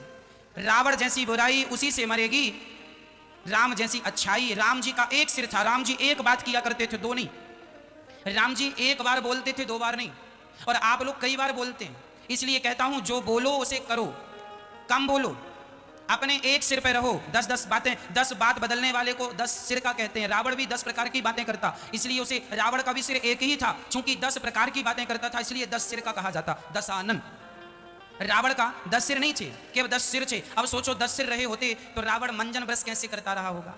रावण जैसी बुराई उसी से मरेगी, राम जैसी अच्छाई। राम जी का 1 सिर था, राम जी एक बात किया करते थे, 2 नहीं। राम जी एक बार बोलते थे, 2 बार नहीं। और आप लोग कई बार बोलते हैं, इसलिए कहता हूं जो बोलो उसे करो, कम बोलो, अपने 1 सिर पे रहो। 10 बातें, 10 बात बदलने वाले को 10 सिर का कहते हैं। रावण भी 10 प्रकार की बातें करता, इसलिए उसे रावण का भी सिर 1 ही था। चूंकि 10 प्रकार की बातें करता था इसलिए 10 सिर का कहा जाता, दशानन। रावण का 10 सिर नहीं थे, केवल 10 सिर थे। अब सोचो 10 सिर रहे होते तो रावण मंजन ब्रश कैसे करता रहा होगा।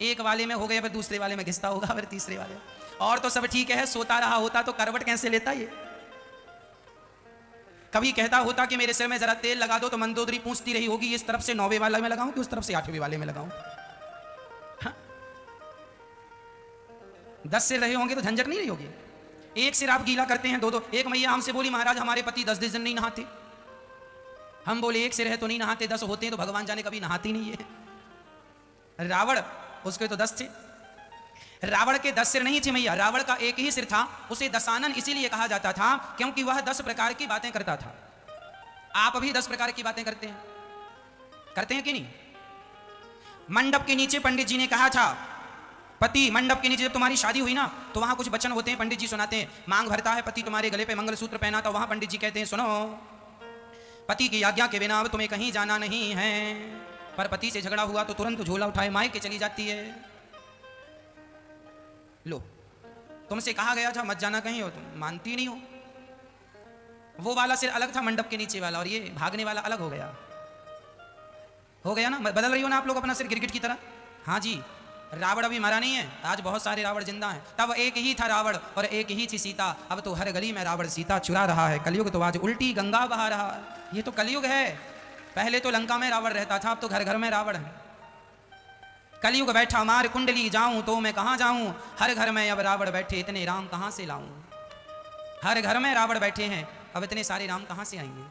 एक वाले में हो गया, फिर दूसरे वाले में घिसता होगा, फिर तीसरे वाले, और तो सब ठीक है। सोता रहा होता तो करवट कैसे लेता ये। कभी कहता होता कि मेरे सिर में जरा तेल लगा दो, तो मंदोदरी पूछती रही होगी इस तरफ से 9वें वाले में लगाऊं कि उस तरफ से 8वें वाले में लगाऊं। हाँ? 10 सिर रहे होंगे तो झंझट नहीं रही होगी। 1 सिर आप गीला करते हैं, 2। एक मैया हमसे बोली महाराज हमारे पति 10 दिन नहीं नहाते। हम बोले 1 सिर है तो नहीं नहाते, 10 होते हैं तो भगवान जाने कभी नहाती नहीं है। रावण उसके तो 10 थे। रावण के 10 सिर नहीं थे मैया, रावण का 1 ही सिर था। उसे दशानन इसीलिए कहा जाता था क्योंकि वह 10 प्रकार की बातें करता था। आप भी 10 प्रकार की बातें करते हैं कि नहीं? मंडप के नीचे पंडित जी ने कहा था, पति मंडप के नीचे जब तुम्हारी शादी हुई ना तो वहां कुछ वचन होते हैं, पंडित जी सुनाते हैं। मांग भरता है पति, तुम्हारे गले पे मंगलसूत्र पहना था, वहां पंडित जी कहते हैं सुनो, पति की आज्ञा के बिना अब तुम्हें कहीं जाना नहीं है। पर पति से झगड़ा हुआ तो तुरंत झोला उठाए मायके चली जाती है। लो तुमसे कहा गया था मत जाना कहीं, हो तुम मानती नहीं हो। वो वाला सिर अलग था मंडप के नीचे वाला, और ये भागने वाला अलग हो गया ना। बदल रही हो ना आप लोग अपना सिर गिरगिट की तरह। हाँ जी, रावण अभी मरा नहीं है, आज बहुत सारे रावण जिंदा हैं। तब 1 ही था रावण और 1 ही थी सीता। अब तो हर गली में रावण सीता चुरा रहा है। कलयुग तो आज उल्टी गंगा बहा रहा है। ये तो कलयुग है। पहले तो लंका में रावण रहता था, अब तो घर घर में रावण है। कलयुग बैठा मार कुंडली जाऊं तो मैं कहां जाऊं, हर घर में अब रावण बैठे इतने राम कहां से लाऊं। हर घर में रावण बैठे हैं, अब इतने सारे राम कहां से आएंगे।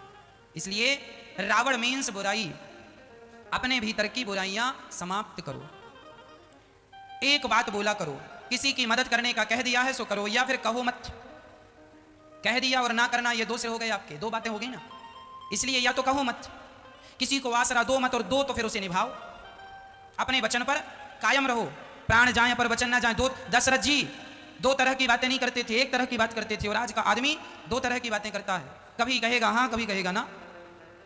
इसलिए रावण मीन्स बुराई। अपने भीतर की बुराइयां समाप्त करो। एक बात बोला करो, किसी की मदद करने का कह दिया है सो करो, या फिर कहो मत। कह दिया और ना करना, ये 2 से हो गए आपके, 2 बातें हो गई ना। इसलिए या तो कहो मत, किसी को आसरा दो मत, और 2 तो फिर उसे निभाओ। अपने वचन पर कायम रहो, प्राण जाए पर वचन ना जाए। दशरथ जी 2 तरह की बातें नहीं करते थे, 1 तरह की बात करते थे। और आज का आदमी 2 तरह की बातें करता है, कभी कहेगा हाँ कभी कहेगा ना।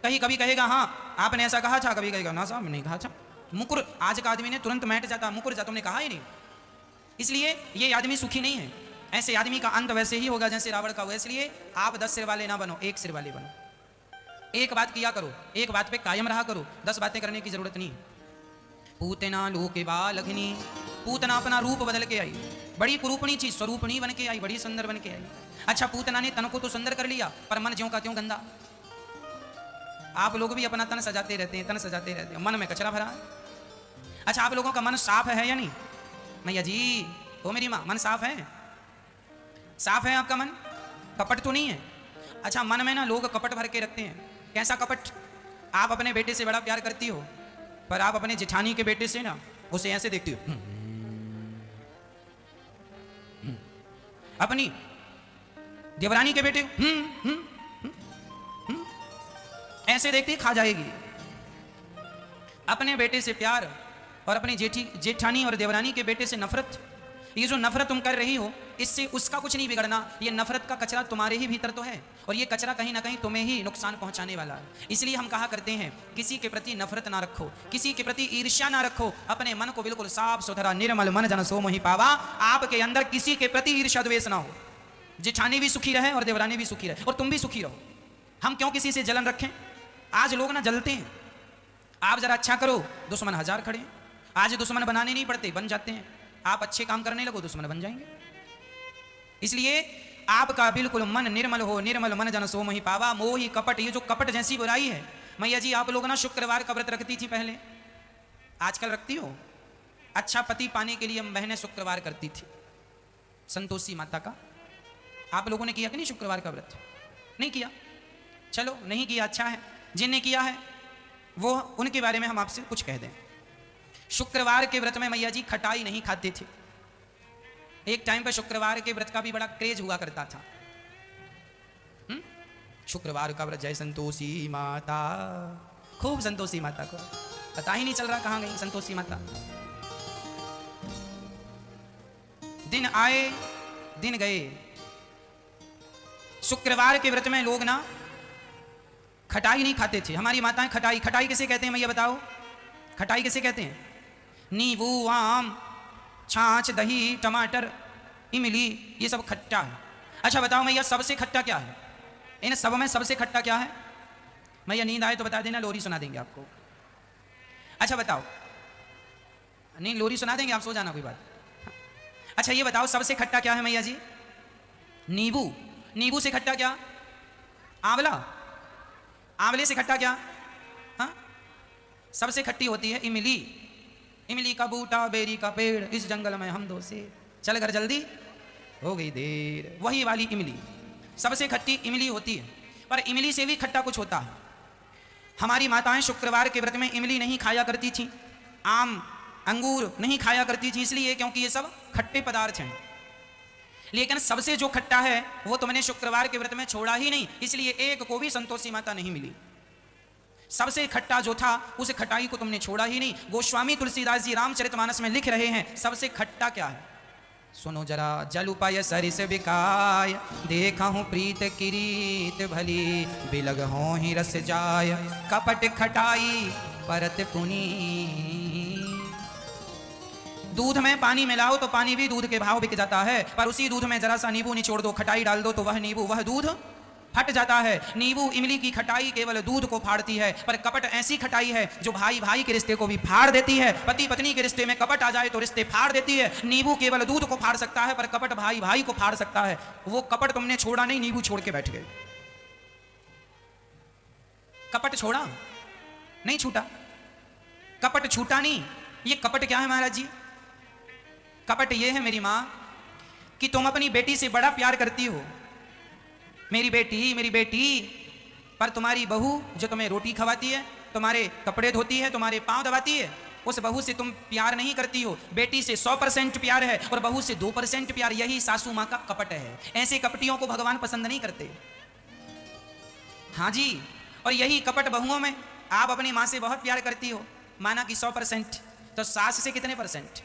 कभी कहेगा हाँ आपने ऐसा कहा था, कभी कहेगा ना साहब नहीं कहा था। मुकुर आज का आदमी ने तुरंत मैट जाता, मुकुर जा, तुमने कहा ही नहीं। इसलिए ये आदमी सुखी नहीं है। ऐसे आदमी का अंत वैसे ही होगा जैसे रावण का हुआ। इसलिए आप 10 सिर वाले ना बनो, एक सिर वाले बनो। एक बात किया करो, एक बात पे कायम रहा करो, 10 बातें करने की जरूरत नहीं। पूतना लोके बालघिनी, पूतना अपना रूप बदल के आई, बड़ी कुरूपणी थी, स्वरूपणी बन के आई, बड़ी सुंदर बन के आई। अच्छा पूतना ने तन को तो सुंदर कर लिया, पर मन ज्यों का त्यों गंदा। आप लोग भी अपना तन सजाते रहते हैं, तन सजाते रहते हैं, मन में कचरा भरा है। अच्छा आप लोगों का मन साफ है या नहीं? मैया जी ओ मेरी माँ, मन साफ है? साफ है आपका मन? कपट तो नहीं है? अच्छा मन में ना लोग कपट भर के रखते हैं। कैसा कपट? आप अपने बेटे से बड़ा प्यार करती हो, पर आप अपने जेठानी के बेटे से ना उसे ऐसे देखती हो। अपनी देवरानी के बेटे ऐसे देखती खा जाएगी। अपने बेटे से प्यार और अपनी जेठानी और देवरानी के बेटे से नफरत। ये जो नफरत तुम कर रही हो, इससे उसका कुछ नहीं बिगड़ना। ये नफरत का कचरा तुम्हारे ही भीतर तो है, और ये कचरा कहीं ना कहीं तुम्हें ही नुकसान पहुंचाने वाला है। इसलिए हम कहा करते हैं किसी के प्रति नफरत ना रखो, किसी के प्रति ईर्ष्या ना रखो। अपने मन को बिल्कुल साफ सुथरा, निर्मल मन जन सो मोहि पावा। आपके अंदर किसी के प्रति ईर्ष्या द्वेष ना हो। जेठानी भी सुखी रहे और देवरानी भी सुखी रहे, और तुम भी सुखी रहो। हम क्यों किसी से जलन रखें? आज लोग ना जलते हैं। आप जरा अच्छा करो, दुश्मन 1000 खड़े हैं। आज दुश्मन बनाने नहीं पड़ते, बन जाते हैं। आप अच्छे काम करने लगो, दुश्मन बन जाएंगे। इसलिए आपका बिल्कुल मन निर्मल हो। निर्मल मन जन सो मोहि पावा। मोही कपट, ये जो कपट जैसी बुराई है। मैया जी आप लोग ना शुक्रवार का व्रत रखती थी पहले, आजकल रखती हो? अच्छा पति पाने के लिए हम बहनें शुक्रवार करती थी, संतोषी माता का। आप लोगों ने किया कि नहीं शुक्रवार का व्रत? नहीं किया? चलो नहीं किया, अच्छा है। जिनने किया है वो उनके बारे में हम आपसे कुछ कह दें। शुक्रवार के व्रत में मैया जी खटाई नहीं खाते थे। एक टाइम पर शुक्रवार के व्रत का भी बड़ा क्रेज हुआ करता था। शुक्रवार का व्रत, जय संतोषी माता। खूब संतोषी माता को पता ही नहीं चल रहा कहां गई संतोषी माता। दिन आए दिन गए। शुक्रवार के व्रत में लोग ना खटाई नहीं खाते थे। हमारी माताएं खटाई, खटाई किसे कहते हैं मैया बताओ? खटाई किसे कहते हैं? नींबू, आम, छाछ, दही, टमाटर, इमली, ये सब खट्टा है। अच्छा बताओ मैया सबसे खट्टा क्या है? इन सब में सबसे खट्टा क्या है? मैया नींद आए तो बता देना, लोरी सुना देंगे आपको। अच्छा बताओ। नहीं लोरी सुना देंगे, आप सो जाना, कोई बात। अच्छा ये बताओ सबसे खट्टा क्या है मैया जी? नींबू। नींबू से खट्टा क्या? आंवला। आंवले से खट्टा क्या? हाँ सबसे खट्टी होती है इमली। इमली का बूटा, बेरी का पेड़, इस जंगल में हम दो से चल कर जल्दी हो गई देर। वही वाली इमली सबसे खट्टी इमली होती है। पर इमली से भी खट्टा कुछ होता है। हमारी माताएं शुक्रवार के व्रत में इमली नहीं खाया करती थी, आम अंगूर नहीं खाया करती थी, इसलिए क्योंकि ये सब खट्टे पदार्थ हैं। लेकिन सबसे जो खट्टा है वो तुमने शुक्रवार के व्रत में छोड़ा ही नहीं, इसलिए एक को भी संतोषी माता नहीं मिली। सबसे खट्टा जो था उस खटाई को तुमने छोड़ा ही नहीं। गोस्वामी तुलसीदास जी रामचरितमानस में लिख रहे हैं सबसे खट्टा क्या है? सुनो जरा। जल उपाय सरिस बिकाय, देखा हूं प्रीत किरीत भली, बिलग हो ही रस जाय, कपट खटाई परत पुनी। दूध में पानी मिलाओ तो पानी भी दूध के भाव बिक जाता है, पर उसी दूध में जरा सा नींबू निचोड़ दो, खटाई डाल दो, तो वह नींबू वह दूध फट जाता है। नींबू इमली की खटाई केवल दूध को फाड़ती है, पर कपट ऐसी खटाई है जो भाई भाई के रिश्ते को भी फाड़ देती है। पति पत्नी के रिश्ते में कपट आ जाए तो रिश्ते फाड़ देती है। नींबू केवल दूध को फाड़ सकता है, पर कपट भाई भाई को फाड़ सकता है। वो कपट तुमने छोड़ा नहीं, नींबू छोड़ के बैठ गए। कपट छोड़ा नहीं, छूटा। कपट छूटा नहीं। ये कपट क्या है महाराज जी? कपट ये है मेरी मां कि तुम अपनी बेटी से बड़ा प्यार करती हो, मेरी बेटी, पर तुम्हारी बहू जो तुम्हें रोटी खवाती है, तुम्हारे कपड़े धोती है, तुम्हारे पांव दबाती है, उस बहू से तुम प्यार नहीं करती हो। बेटी से 100% प्यार है और बहू से 2% प्यार। यही सासू मां का कपट है। ऐसे कपटियों को भगवान पसंद नहीं करते। हाँ जी, और यही कपट बहुओं में आप अपनी मां से बहुत प्यार करती हो, माना कि 100%, तो सास से कितने %?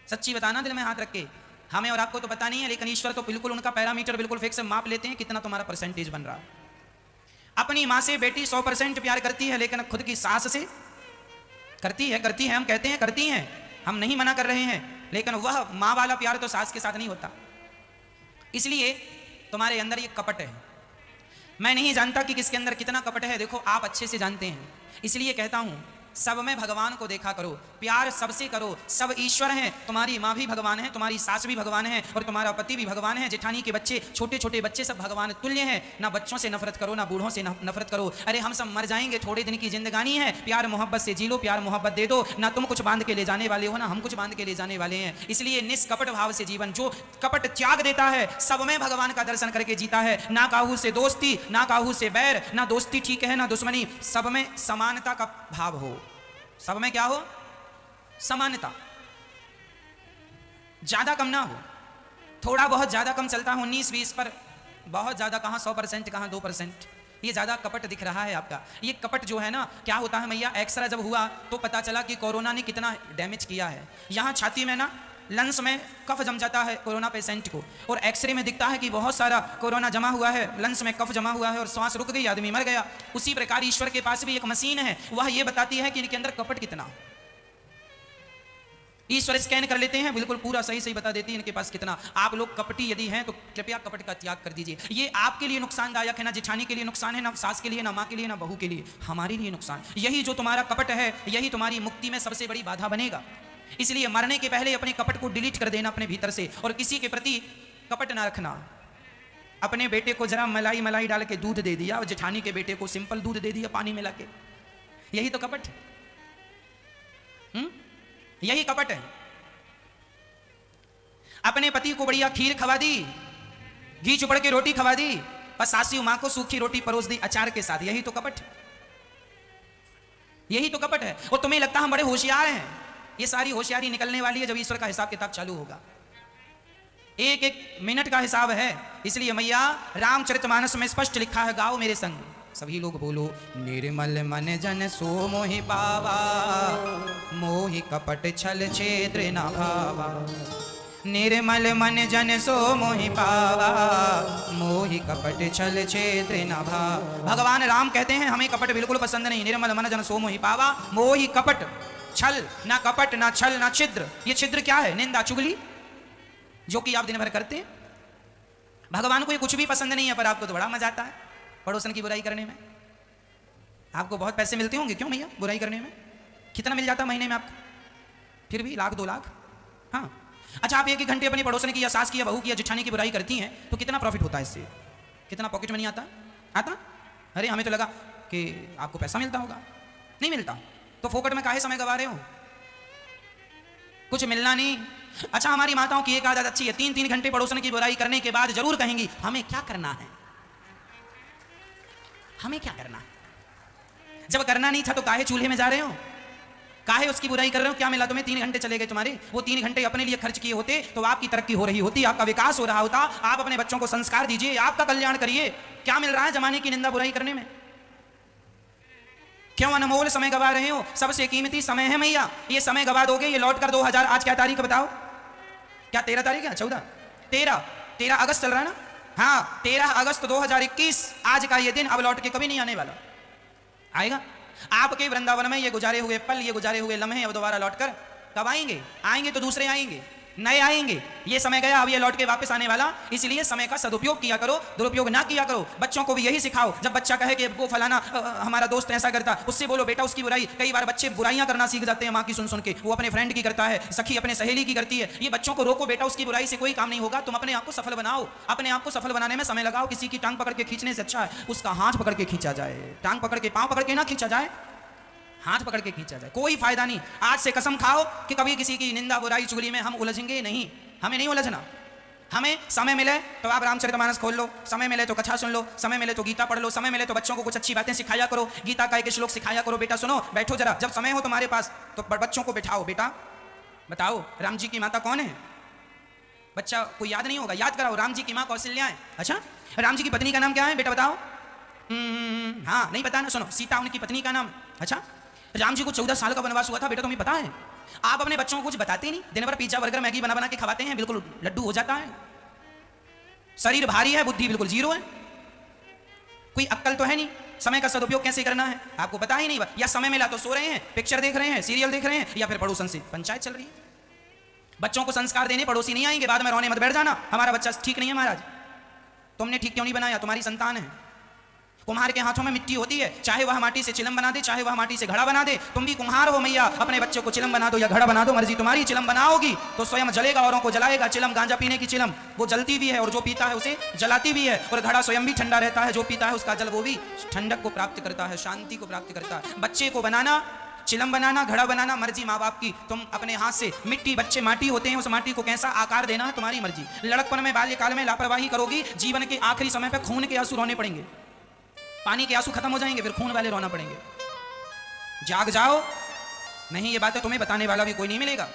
सच्ची बताना दिल में हाथ रख के। हमें और आपको तो पता नहीं है, लेकिन ईश्वर तो बिल्कुल उनका पैरामीटर बिल्कुल फिक्स माप लेते हैं कितना तुम्हारा % बन रहा है। अपनी माँ से बेटी 100% प्यार करती है, लेकिन खुद की सास से करती है, हम कहते हैं करती हैं, हम नहीं मना कर रहे हैं, लेकिन वह माँ वाला प्यार तो सास के साथ नहीं होता। इसलिए तुम्हारे अंदर ये कपट है। मैं नहीं जानता कि किसके अंदर कितना कपट है, देखो आप अच्छे से जानते हैं। इसलिए कहता हूं सब में भगवान को देखा करो, प्यार सबसे करो, सब ईश्वर हैं। तुम्हारी माँ भी भगवान है, तुम्हारी सास भी भगवान है, और तुम्हारा पति भी भगवान है। जेठानी के बच्चे, छोटे छोटे बच्चे सब भगवान तुल्य हैं। ना बच्चों से नफरत करो, ना बूढ़ों से नफरत करो। अरे हम सब मर जाएंगे, थोड़े दिन की जिंदगानी है, प्यार मोहब्बत से जी लो, प्यार मोहब्बत दे दो। ना तुम कुछ बांध के ले जाने वाले हो, ना हम कुछ बांध के ले जाने वाले हैं। इसलिए निष्कपट भाव से जीवन, जो कपट त्याग देता है, सब में भगवान का दर्शन करके जीता है। ना काहू से दोस्ती, ना काहू से बैर, ना दोस्ती ठीक है ना दुश्मनी, सब में समानता का भाव हो। सब में क्या हो? समानता। ज्यादा कम ना हो, थोड़ा बहुत ज्यादा कम चलता है 19-20 पर, बहुत ज्यादा कहां 100%, कहां 2%। ये ज्यादा कपट दिख रहा है आपका। ये कपट जो है ना, क्या होता है मैया, एक्सरा जब हुआ तो पता चला कि कोरोना ने कितना डैमेज किया है। यहां छाती में ना, लंग्स में कफ जम जाता है कोरोना पेशेंट को, और एक्सरे में दिखता है कि बहुत सारा कोरोना जमा हुआ है, लंग्स में कफ जमा हुआ है और सांस रुक गई, आदमी मर गया। उसी प्रकार ईश्वर के पास भी एक मशीन है, वह ये बताती है कि इनके अंदर कपट कितना। ईश्वर स्कैन कर लेते हैं, बिल्कुल पूरा सही सही बता देती है इनके पास कितना। आप लोग कपटी यदि हैं तो कृपया कपट का त्याग कर दीजिए। ये आपके लिए नुकसानदायक है, ना जेठानी के लिए नुकसान है, ना सास के लिए, ना माँ के लिए, ना बहू के लिए, हमारे लिए नुकसान। यही जो तुम्हारा कपट है, यही तुम्हारी मुक्ति में सबसे बड़ी बाधा बनेगा। इसलिए मरने के पहले अपने कपट को डिलीट कर देना अपने भीतर से, और किसी के प्रति कपट ना रखना। अपने बेटे को जरा मलाई डाल के दूध दे दिया, और जेठानी के बेटे को सिंपल दूध दे दिया पानी मिला के, यही तो कपट है। यही कपट है। अपने पति को बढ़िया खीर खवा दी, घी चुपड़ के रोटी खवा दी, और सासी मां को सूखी रोटी परोस दी अचार के साथ, यही तो कपट है। यही तो कपट है। और तुम्हें लगता हम बड़े होशियार हैं, ये सारी होशियारी निकलने वाली है जब ईश्वर का हिसाब किताब चालू होगा। एक एक मिनट का हिसाब है। इसलिए मैया रामचरितमानस में स्पष्ट लिखा है, गाओ मेरे संग, सभी लोग बोलो। निर्मल मन जन सो मोहि पावा, मोहि कपट छल छेद्र न भावा। निर्मल मन जन सो मोहि पावा, मोहि कपट छल छेद्र न भावा। भगवान राम कहते हैं हमें कपट बिल्कुल पसंद नहीं। निर्मल मन जन सो मोहि पावा, मोहि कपट छल, ना कपट ना छल ना छिद्र। ये छिद्र क्या है? निंदा चुगली, जो कि आप दिन भर करते हैं। भगवान को ये कुछ भी पसंद नहीं है, पर आपको तो बड़ा मजा आता है पड़ोसन की बुराई करने में। आपको बहुत पैसे मिलते होंगे, क्यों भैया, बुराई करने में? कितना मिल जाता महीने में आपको? फिर भी 1-2 लाख। हाँ, अच्छा, आप 1 घंटे अपनी पड़ोसन की या सास की या बहू की या जेठानी की बुराई करती हैं तो कितना प्रॉफिट होता है इससे? कितना पॉकेट मनी आता? अरे हमें तो लगा कि आपको पैसा मिलता होगा। नहीं मिलता तो फोकट में काहे समय गवा रहे हो? कुछ मिलना नहीं। अच्छा, हमारी माताओं की एक आदत अच्छी है, 3-3 घंटे पड़ोसन की बुराई करने के बाद जरूर कहेंगी हमें क्या करना है, हमें क्या करना है। जब करना नहीं था तो काहे चूल्हे में जा रहे हो, काहे उसकी बुराई कर रहे हो? क्या मिला तुम्हें? 3 घंटे चले गए तुम्हारे। वो 3 घंटे अपने लिए खर्च किए होते तो आपकी तरक्की हो रही होती, आपका विकास हो रहा होता। आप अपने बच्चों को संस्कार दीजिए, आपका कल्याण करिए। क्या मिल रहा है जमाने की निंदा बुराई करने में? क्यों अनमोल समय गवा रहे हो? सबसे कीमती समय है मैया, ये समय गवा दोगे, ये लौट कर 2000, आज क्या तारीख बताओ? क्या 13 तारीख है? 14, 13 अगस्त चल रहा है ना? हाँ, 13 अगस्त 2021 आज का ये दिन अब लौट के कभी नहीं आने वाला। आएगा आपके वृंदावन में ये गुजारे हुए पल, ये गुजारे हुए लम्हे अब दोबारा लौट कर कब आएंगे? आएंगे तो दूसरे आएंगे, नए आएंगे। ये समय गया, अब ये लौट के वापस आने वाला। इसलिए समय का सदुपयोग किया करो, दुरुपयोग ना किया करो। बच्चों को भी यही सिखाओ। जब बच्चा कहे कि वो फलाना हमारा दोस्त ऐसा करता, उससे बोलो बेटा उसकी बुराई। कई बार बच्चे बुराइयां करना सीख जाते हैं माँ की सुन सुन के। वो अपने फ्रेंड की करता है, सखी अपने सहेली की करती है। ये बच्चों को रोको, बेटा उसकी बुराई से कोई काम नहीं होगा। तुम अपने आप को सफल बनाओ, अपने आप को सफल बनाने में समय लगाओ। किसी की टांग पकड़ के खींचने से अच्छा है उसका हाथ पकड़ के खींचा जाए। टांग पकड़ के, पांव पकड़ के ना खींचा जाए, हाथ पकड़ के खींचा जाए। कोई फायदा नहीं। आज से कसम खाओ कि कभी किसी की निंदा बुराई चुगली में हम उलझेंगे नहीं। हमें नहीं उलझना। हमें समय मिले तो आप रामचरितमानस खोल लो, समय मिले तो कथा सुन लो, समय मिले तो गीता पढ़ लो, समय मिले तो बच्चों को कुछ अच्छी बातें सिखाया करो। गीता का एक श्लोक सिखाया करो। बेटा सुनो, बैठो जरा, जब समय हो तुम्हारे पास तो बच्चों को बिठाओ। बेटा बताओ राम जी की माता कौन है? बच्चा कोई याद नहीं होगा, याद कराओ। राम जी की माँ कौशल्या है। अच्छा, राम जी की पत्नी का नाम क्या है बेटा बताओ? हाँ, नहीं पता ना? सुनो, सीता उनकी पत्नी का नाम। अच्छा, राम जी को 14 साल का वनवास हुआ था बेटा, तुम्हें पता है? आप अपने बच्चों को कुछ बताते नहीं, दिन भर पिज्जा बर्गर मैगी बना बना के खवाते हैं, बिल्कुल लड्डू हो जाता है। शरीर भारी है, बुद्धि बिल्कुल जीरो है, कोई अक्ल तो है नहीं। समय का सदुपयोग कैसे करना है आपको पता ही नहीं, या समय मिला तो सो रहे हैं, पिक्चर देख रहे हैं, सीरियल देख रहे हैं, या फिर पड़ोसन से पंचायत चल रही है। बच्चों को संस्कार देने पड़ोसी नहीं आएंगे, बाद में रोने मत बैठ जाना हमारा बच्चा ठीक नहीं है महाराज, तुमने ठीक क्यों नहीं बनाया, तुम्हारी संतान है। कुम्हार के हाथों में मिट्टी होती है, चाहे वह माटी से चिलम बना दे, चाहे वह माटी से घड़ा बना दे। तुम भी कुम्हार हो मैया, अपने बच्चे को चिलम बना दो या घड़ा बना दो, मर्जी तुम्हारी। चिलम बनाओगी तो स्वयं जलेगा, औरों को जलाएगा। चिलम गांजा पीने की चिलम वो जलती भी है और जो पीता है उसे जलाती भी है, और घड़ा स्वयं भी ठंडा रहता है, जो पीता है उसका जल वो भी ठंडक को प्राप्त करता है, शांति को प्राप्त करता है। बच्चे को बनाना, चिलम बनाना, घड़ा बनाना मर्जी माँ बाप की। तुम अपने हाथ से मिट्टी, बच्चे माटी होते हैं, उस माटी को कैसा आकार देना है तुम्हारी मर्जी। लड़कपन में, बाल्यकाल में लापरवाही करोगी, जीवन के आखिरी समय पर खून के आंसू रोने पड़ेंगे, पानी के आंसू खत्म हो जाएंगे, फिर खून वाले रोना पड़ेंगे। जाग जाओ, नहीं ये बातें तुम्हें बताने वाला भी कोई नहीं मिलेगा।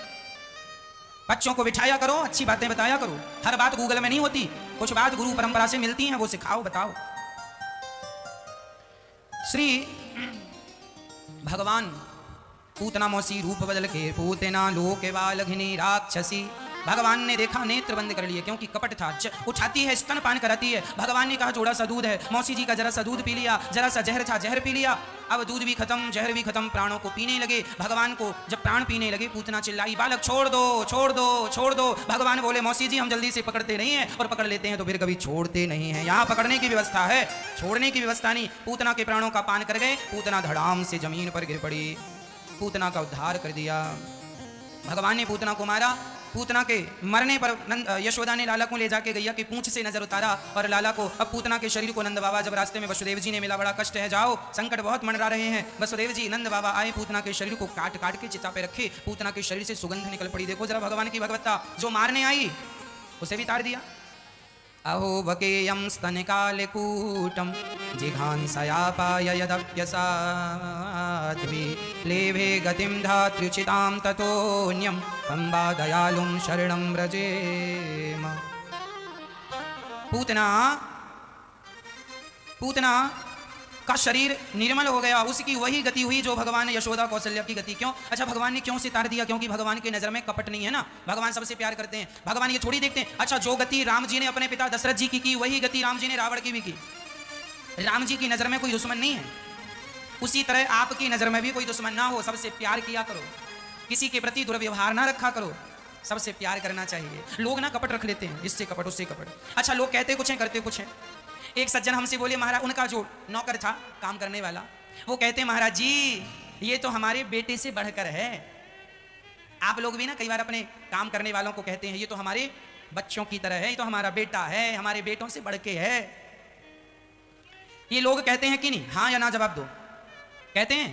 बच्चों को बिठाया करो, अच्छी बातें बताया करो। हर बात गूगल में नहीं होती, कुछ बात गुरु परंपरा से मिलती हैं, वो सिखाओ, बताओ। श्री भगवान पूतना मौसी रूप बदल के पूतना लोके वालघिनी राक्षसी। भगवान ने देखा, नेत्र बंद कर लिए, क्योंकि कपट था। उठाती है, स्तन पान कराती है। भगवान ने कहा थोड़ा सा दूध है, मौसी जी का जरा सा दूध पी लिया, जरा सा जहर था, जहर पी लिया। अब दूध भी खत्म, जहर भी खत्म, प्राणों को पीने लगे। भगवान को जब प्राण पीने लगे, पूतना चिल्लाई, बालक छोड़ दो, छोड़ दो, छोड़ दो। भगवान बोले, मौसी जी हम जल्दी से पकड़ते नहीं हैं, और पकड़ लेते हैं तो फिर कभी छोड़ते नहीं हैं। यहाँ पकड़ने की व्यवस्था है, छोड़ने की व्यवस्था नहीं। पूतना के प्राणों का पान कर गए, पूतना धड़ाम से जमीन पर गिर पड़ी। पूतना का उद्धार कर दिया। भगवान ने पूतना को मारा। पूतना के मरने पर यशोदा ने लाला को ले जाके गैया की पूंछ से नजर उतारा, और लाला को, अब पूतना के शरीर को नंद बाबा जब रास्ते में वसुदेव जी ने मिला, बड़ा कष्ट है, जाओ, संकट बहुत मंडरा रहे हैं। वसुदेव जी, नंद बाबा आए, पूतना के शरीर को काट काट के चिता पे रखे। पूतना के शरीर से सुगंध निकल पड़ी। देखो जरा भगवान की भगवत्ता, जो मारने आई उसे भी तार दिया। अहो बकेयं स्तनकालकूटं जिघांसयापाय यदप्यसाध्वी लेभे गतिं धात्र्युचितां ततोऽन्यं पम्बा दयालुं शरणं व्रजेम। पूतना का शरीर निर्मल हो गया, उसकी वही गति हुई जो भगवान यशोदा कौशल्या की गति। क्यों? अच्छा, भगवान ने क्यों से तार दिया? क्योंकि भगवान की नजर में कपट नहीं है ना, भगवान सबसे प्यार करते हैं। भगवान ये थोड़ी देखते हैं, अच्छा जो गति राम जी ने अपने पिता दशरथ जी की वही गति राम जी ने रावण की भी की। राम जी की नजर में कोई दुश्मन नहीं है, उसी तरह आपकी नजर में भी कोई दुश्मन ना हो। सबसे प्यार किया करो, किसी के प्रति दुर्व्यवहार ना रखा करो, सबसे प्यार करना चाहिए। लोग ना कपट रख लेते हैं, इससे कपट उससे कपट। अच्छा, लोग कहते कुछ हैं करते कुछ हैं। एक सज्जन हमसे बोले, महाराज, उनका जो नौकर था काम करने वाला, वो कहते महाराज जी ये तो हमारे बेटे से बढ़कर है। आप लोग भी ना कई बार अपने काम करने वालों को कहते हैं ये तो हमारे बच्चों की तरह है, ये तो हमारा बेटा है, हमारे बेटों से बढ़ के है। ये लोग कहते हैं कि नहीं? हाँ या ना जवाब दो। कहते हैं?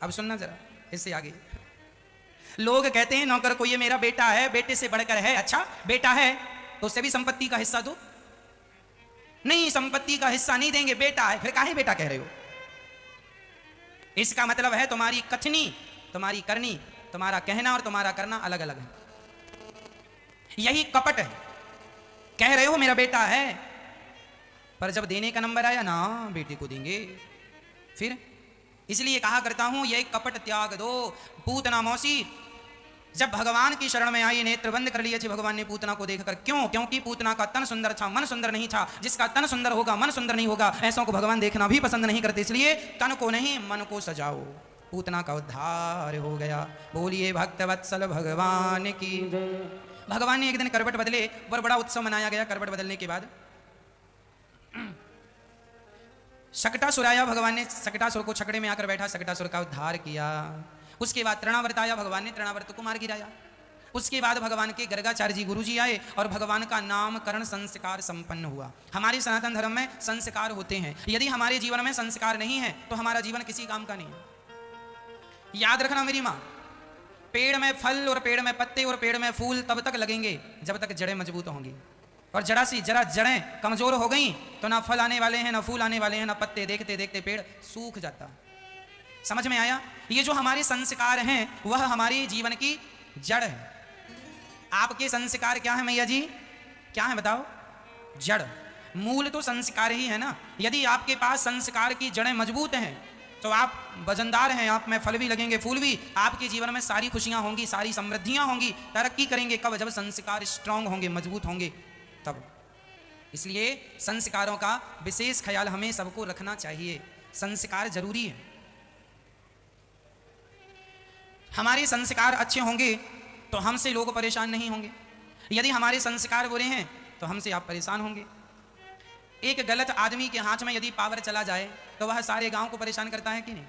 अब सुनना जरा इससे आगे। लोग कहते हैं नौकर को ये मेरा बेटा है, बेटे से बढ़कर है। अच्छा, बेटा है तो उससे भी संपत्ति का हिस्सा दो। नहीं, संपत्ति का हिस्सा नहीं देंगे, बेटा है। फिर काहे बेटा कह रहे हो? इसका मतलब है तुम्हारी कथनी, तुम्हारी करनी, तुम्हारा कहना और तुम्हारा करना अलग अलग है। यही कपट है। कह रहे हो मेरा बेटा है, पर जब देने का नंबर आया ना, बेटे को देंगे। फिर इसलिए कहा करता हूं ये कपट त्याग दो। पूतना मौसी जब भगवान की शरण में आई, नेत्र बंद कर लिए थे भगवान ने पूतना को देखकर। क्यों? क्योंकि पूतना का तन सुंदर था, मन सुंदर नहीं था। जिसका तन सुंदर होगा, मन सुंदर नहीं होगा, ऐसों को भगवान देखना भी पसंद नहीं करते। इसलिए तन को नहीं, मन को सजाओ। पूतना का उद्धार हो गया। बोलिए भक्तवत्सल भगवान की। भगवान ने एक दिन करवट बदले, और बड़ा उत्सव मनाया गया। करवट बदलने के बाद शकटासुर आया। भगवान ने शकटासुर को छकड़े में आकर बैठा, शकटासुर का उद्धार किया। उसके बाद तृणावर्त आया, भगवान ने तृणावर्त को मार गिराया। उसके बाद भगवान के गर्गाचार्य जी गुरु जी आए और भगवान का नामकरण संस्कार संपन्न हुआ। हमारे सनातन धर्म में संस्कार होते हैं। यदि हमारे जीवन में संस्कार नहीं है तो हमारा जीवन किसी काम का नहीं है। याद रखना मेरी माँ, पेड़ में फल और पेड़ में पत्ते और पेड़ में फूल तब तक लगेंगे जब तक जड़ें मजबूत होंगी। और जरा जड़ें कमजोर हो गई तो ना फल आने वाले हैं, ना फूल आने वाले हैं, ना पत्ते। देखते देखते पेड़ सूख जाता। समझ में आया? ये जो हमारे संस्कार हैं वह हमारे जीवन की जड़ है। आपके संस्कार क्या है मैया जी? क्या है बताओ? जड़। मूल तो संस्कार ही है ना। यदि आपके पास संस्कार की जड़ें मजबूत हैं तो आप वजनदार हैं, आप में फल भी लगेंगे, फूल भी। आपके जीवन में सारी खुशियां होंगी, सारी समृद्धियां होंगी, तरक्की करेंगे। कब? जब संस्कार स्ट्रांग होंगे, मजबूत होंगे तब। इसलिए संस्कारों का विशेष ख्याल हमें सबको रखना चाहिए। संस्कार जरूरी है। हमारे संस्कार अच्छे होंगे तो हमसे लोग परेशान नहीं होंगे। यदि हमारे संस्कार बुरे हैं तो हमसे आप परेशान होंगे। एक गलत आदमी के हाथ में यदि पावर चला जाए तो वह सारे गांव को परेशान करता है कि नहीं?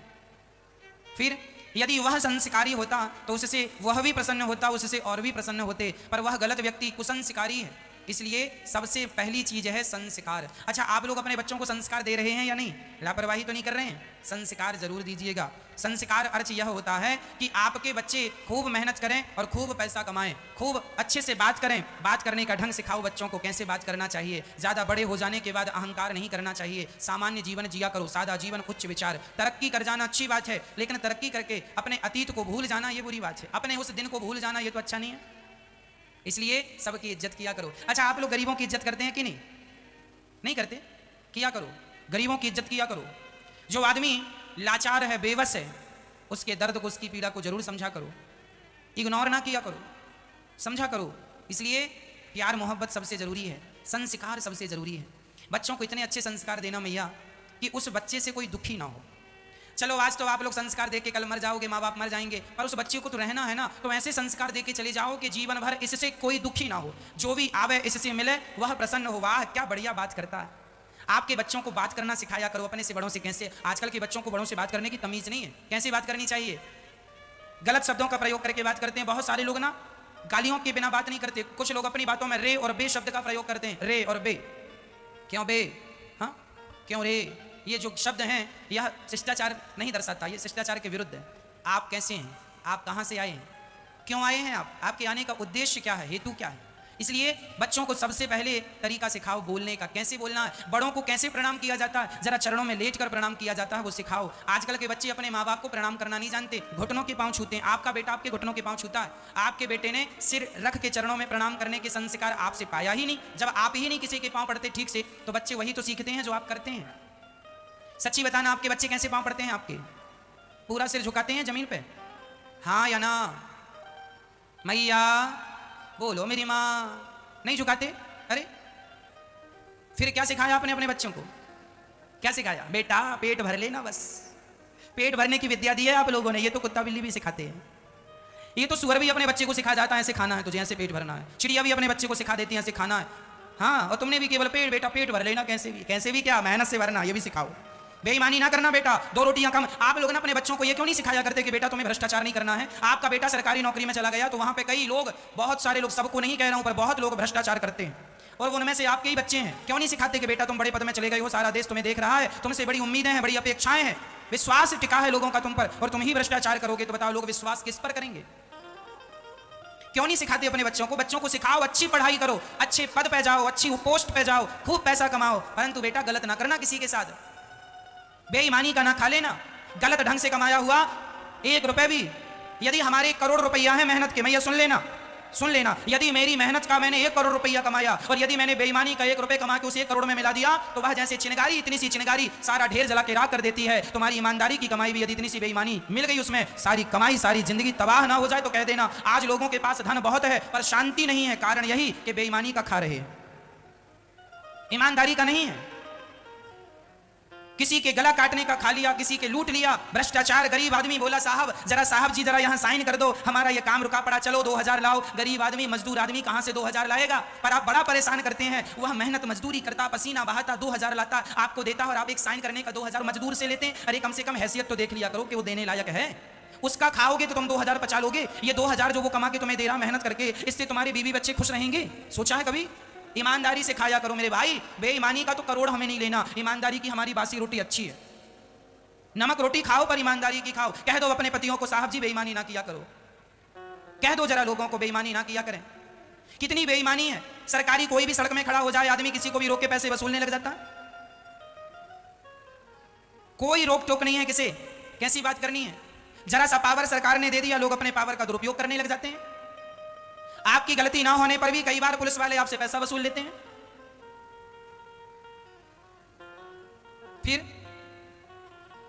फिर यदि वह संस्कारी होता तो उससे वह भी प्रसन्न होता, उससे और भी प्रसन्न होते। पर वह गलत व्यक्ति कुसंस्कारी है। इसलिए सबसे पहली चीज है संस्कार। अच्छा, आप लोग अपने बच्चों को संस्कार दे रहे हैं या नहीं? लापरवाही तो नहीं कर रहे हैं? संस्कार जरूर दीजिएगा। संस्कार अर्थ यह होता है कि आपके बच्चे खूब मेहनत करें और खूब पैसा कमाएं, खूब अच्छे से बात करें। बात करने का ढंग सिखाओ बच्चों को, कैसे बात करना चाहिए। ज़्यादा बड़े हो जाने के बाद अहंकार नहीं करना चाहिए। सामान्य जीवन जिया करो, सादा जीवन, उच्च विचार। तरक्की कर जाना अच्छी बात है, लेकिन तरक्की करके अपने अतीत को भूल जाना ये बुरी बात है। अपने उस दिन को भूल जाना ये तो अच्छा नहीं है। इसलिए सबकी इज्जत किया करो। अच्छा, आप लोग गरीबों की इज्जत करते हैं कि नहीं? नहीं करते? किया करो, गरीबों की इज्जत किया करो। जो आदमी लाचार है, बेबस है, उसके दर्द को, उसकी पीड़ा को जरूर समझा करो। इग्नोर ना किया करो, समझा करो। इसलिए प्यार मोहब्बत सबसे जरूरी है, संस्कार सबसे जरूरी है। बच्चों को इतने अच्छे संस्कार देना मैया कि उस बच्चे से कोई दुखी ना हो। चलो आज तो आप लोग संस्कार दे के कल मर जाओगे, माँ बाप मर जाएंगे, पर उस बच्चे को तो रहना है ना। तो ऐसे संस्कार दे के चले जाओ कि जीवन भर इससे कोई दुखी ना हो। जो भी आवे इससे मिले वह प्रसन्न हो। वाह क्या बढ़िया बात करता है। आपके बच्चों को बात करना सिखाया करो, अपने से बड़ों से कैसे। आजकल के बच्चों को बड़ों से बात करने की तमीज नहीं है, कैसे बात करनी चाहिए। गलत शब्दों का प्रयोग करके बात करते हैं। बहुत सारे लोग ना गालियों के बिना बात नहीं करते। कुछ लोग अपनी बातों में रे और बे शब्द का प्रयोग करते हैं। रे और बे, क्यों बे, हाँ क्यों रे, ये जो शब्द हैं यह शिष्टाचार नहीं दर्शाता, ये शिष्टाचार के विरुद्ध है। आप कैसे हैं, आप कहाँ से आए हैं, क्यों आए हैं आप, आपके आने का उद्देश्य क्या है, हेतु क्या है। इसलिए बच्चों को सबसे पहले तरीका सिखाओ बोलने का, कैसे बोलना है। बड़ों को कैसे प्रणाम किया जाता है, जरा चरणों में लेटकर प्रणाम किया जाता है वो सिखाओ। आजकल के बच्चे अपने माँ बाप को प्रणाम करना नहीं जानते, घुटनों के पांव छूते हैं। आपका बेटा आपके घुटनों के पांव छूता है। आपके बेटे ने सिर रख के चरणों में प्रणाम करने के संस्कार आपसे पाया ही नहीं। जब आप ही नहीं किसी के पाँव पड़ते ठीक से, तो बच्चे वही तो सीखते हैं जो आप करते हैं। सच्ची बताना, आपके बच्चे कैसे पाँव पड़ते हैं आपके? पूरा सिर झुकाते हैं जमीन पे, हाँ या ना? मैया बोलो मेरी माँ, नहीं झुकाते। अरे फिर क्या सिखाया आपने अपने बच्चों को? क्या सिखाया? बेटा पेट भर लेना, बस पेट भरने की विद्या दी है आप लोगों ने। ये तो कुत्ता बिल्ली भी सिखाते हैं। ये तो सुअर भी अपने बच्चे को सिखा जाता है, ऐसे खाना है तुझे, ऐसे पेट भरना है। चिड़िया भी अपने बच्चे को सिखा देती है, ऐसे खाना है। हाँ, और तुमने भी केवल पेट, बेटा पेट भर लेना। कैसे भी क्या, मेहनत से भरना, ये भी सिखाओ। बेईमानी ना करना बेटा, 2 रोटियां कम। आप लोग ना अपने बच्चों को ये क्यों नहीं सिखाया करते कि बेटा तुम्हें भ्रष्टाचार नहीं करना है। आपका बेटा सरकारी नौकरी में चला गया तो वहां पे कई लोग, बहुत सारे लोग, सबको नहीं कह रहा हूं, पर बहुत लोग भ्रष्टाचार करते हैं और उनमें से आपके ही बच्चे हैं। क्यों नहीं सिखाते कि बेटा तुम बड़े पद में चले गए हो, सारा देश तुम्हें देख रहा है, तुमसे बड़ी उम्मीदें हैं, बड़ी अपेक्षाएं हैं, विश्वास टिका है लोगों का तुम पर, और तुम ही भ्रष्टाचार करोगे तो बताओ लोग विश्वास किस पर करेंगे? क्यों नहीं सिखाते अपने बच्चों को? बच्चों को सिखाओ, अच्छी पढ़ाई करो, अच्छे पद पे जाओ, अच्छी पोस्ट पे जाओ, खूब पैसा कमाओ, परंतु बेटा गलत ना करना किसी के साथ। बेईमानी का ना खा लेना। गलत ढंग से कमाया हुआ 1 रुपए भी, यदि हमारे 1 करोड़ रुपया है मेहनत के, मैया सुन लेना, यदि मेरी मेहनत का मैंने 1 करोड़ रुपया कमाया और यदि मैंने बेईमानी का 1 रुपए कमा के उसे 1 करोड़ में मिला दिया, तो वह जैसे चिंगारी, इतनी सी चिंगारी सारा ढेर जला के राख कर देती है। तुम्हारी ईमानदारी की कमाई भी यदि इतनी सी बेईमानी मिल गई उसमें, सारी कमाई, सारी जिंदगी तबाह ना हो जाए तो कह देना आज लोगों के पास धन बहुत है पर शांति नहीं है। कारण यही कि बेईमानी का खा रहे हैं, ईमानदारी का नहीं है। किसी के गला काटने का खा लिया, किसी के लूट लिया, भ्रष्टाचार। गरीब आदमी बोला साहब जी जरा यहाँ साइन कर दो, हमारा ये काम रुका पड़ा, चलो 2000 लाओ। गरीब आदमी, मजदूर आदमी कहाँ से 2000 लाएगा? पर आप बड़ा परेशान करते हैं। वह मेहनत मजदूरी करता, पसीना बहाता, 2000 लाता, आपको देता और आप एक साइन करने का 2000 मजदूर से लेते हैं। अरे कम से कम हैसियत तो देख लिया करो कि वो देने लायक है। उसका खाओगे तो तुम 2000 बचा लोगे। ये 2000 जो वो कमा के तुम्हें दे रहा मेहनत करके, इससे तुम्हारे बीवी बच्चे खुश रहेंगे? सोचा है कभी? ईमानदारी से खाया करो मेरे भाई। बेईमानी का तो करोड़ हमें नहीं लेना, ईमानदारी की हमारी बासी रोटी अच्छी है। नमक रोटी खाओ पर ईमानदारी की खाओ। कह दो अपने पतियों को साहब जी बेईमानी ना किया करो, कह दो जरा लोगों को बेईमानी ना किया करें। कितनी बेईमानी है। सरकारी कोई भी सड़क में खड़ा हो जाए आदमी, किसी को भी रोक के पैसे वसूलने लग जाता है। कोई रोक टोक नहीं है किसे, कैसी बात करनी है। जरा सा पावर सरकार ने दे दिया, लोग अपने पावर का दुरुपयोग करने लग जाते हैं। आपकी गलती ना होने पर भी कई बार पुलिस वाले आपसे पैसा वसूल लेते हैं। फिर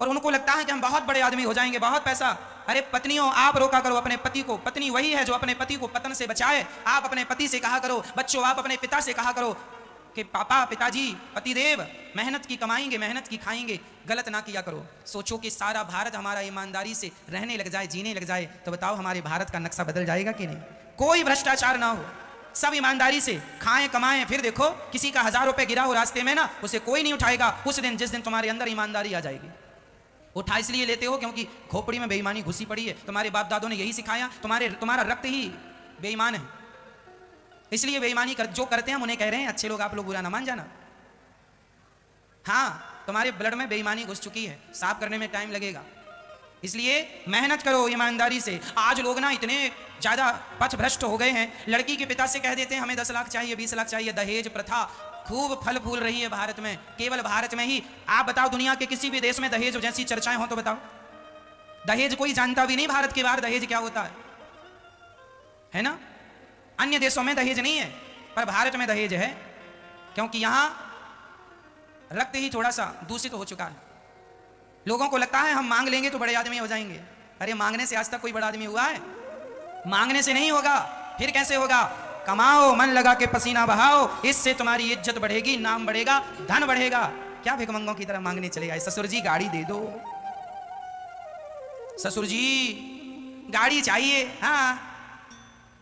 और उनको लगता है कि हम बहुत बड़े आदमी हो जाएंगे, बहुत पैसा। अरे पत्नियों, आप रोका करो अपने पति को। पत्नी वही है जो अपने पति को पतन से बचाए। आप अपने पति से कहा करो, बच्चों आप अपने पिता से कहा करो, कि पापा, पिताजी, पतिदेव मेहनत की कमाएंगे, मेहनत की खाएंगे, गलत ना किया करो। सोचो कि सारा भारत हमारा ईमानदारी से रहने लग जाए, जीने लग जाए, तो बताओ हमारे भारत का नक्शा बदल जाएगा कि नहीं? कोई भ्रष्टाचार ना हो, सब ईमानदारी से खाएं कमाएं। फिर देखो किसी का 1000 रुपए गिरा हो रास्ते में ना, उसे कोई नहीं उठाएगा उस दिन, जिस दिन तुम्हारे अंदर ईमानदारी आ जाएगी। उठा इसलिए लेते हो क्योंकि खोपड़ी में बेईमानी घुसी पड़ी है। तुम्हारे बाप दादों ने यही सिखाया, तुम्हारा रक्त ही बेईमान है, इसलिए बेईमानी जो करते हैं हम उन्हें कह रहे हैं अच्छे लोग, आप लोग बुरा ना मान जाना। हाँ, तुम्हारे ब्लड में बेईमानी घुस चुकी है, साफ करने में टाइम लगेगा, इसलिए मेहनत करो ईमानदारी से। आज लोग ना इतने ज्यादा पथ भ्रष्ट हो गए हैं, लड़की के पिता से कह देते हैं हमें 10 लाख चाहिए, 20 लाख चाहिए। दहेज प्रथा खूब फल फूल रही है भारत में, केवल भारत में ही। आप बताओ दुनिया के किसी भी देश में दहेज जैसी चर्चाएं हो तो बताओ। दहेज कोई जानता भी नहीं भारत के बाहर दहेज क्या होता है ना? अन्य देशों में दहेज नहीं है पर भारत में दहेज है, क्योंकि यहां रक्त ही थोड़ा सा दूषित हो चुका है। लोगों को लगता है हम मांग लेंगे तो बड़े आदमी हो जाएंगे। अरे मांगने से आज तक कोई बड़ा आदमी हुआ है? मांगने से नहीं होगा, फिर कैसे होगा? कमाओ, मन लगा के पसीना बहाओ, इससे तुम्हारी इज्जत बढ़ेगी, नाम बढ़ेगा, धन बढ़ेगा। क्या भिखमंगों की तरह मांगने चले आए? ससुर जी गाड़ी दे दो, ससुर जी गाड़ी चाहिए। हाँ,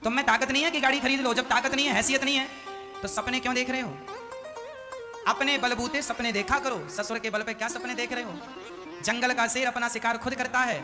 तुम में ताकत नहीं है कि गाड़ी खरीद लो? जब ताकत नहीं है, हैसियत नहीं है, तो सपने क्यों देख रहे हो? अपने बलबूते सपने देखा करो, ससुर के बल पे क्या सपने देख रहे हो? जंगल का शेर अपना शिकार खुद करता है,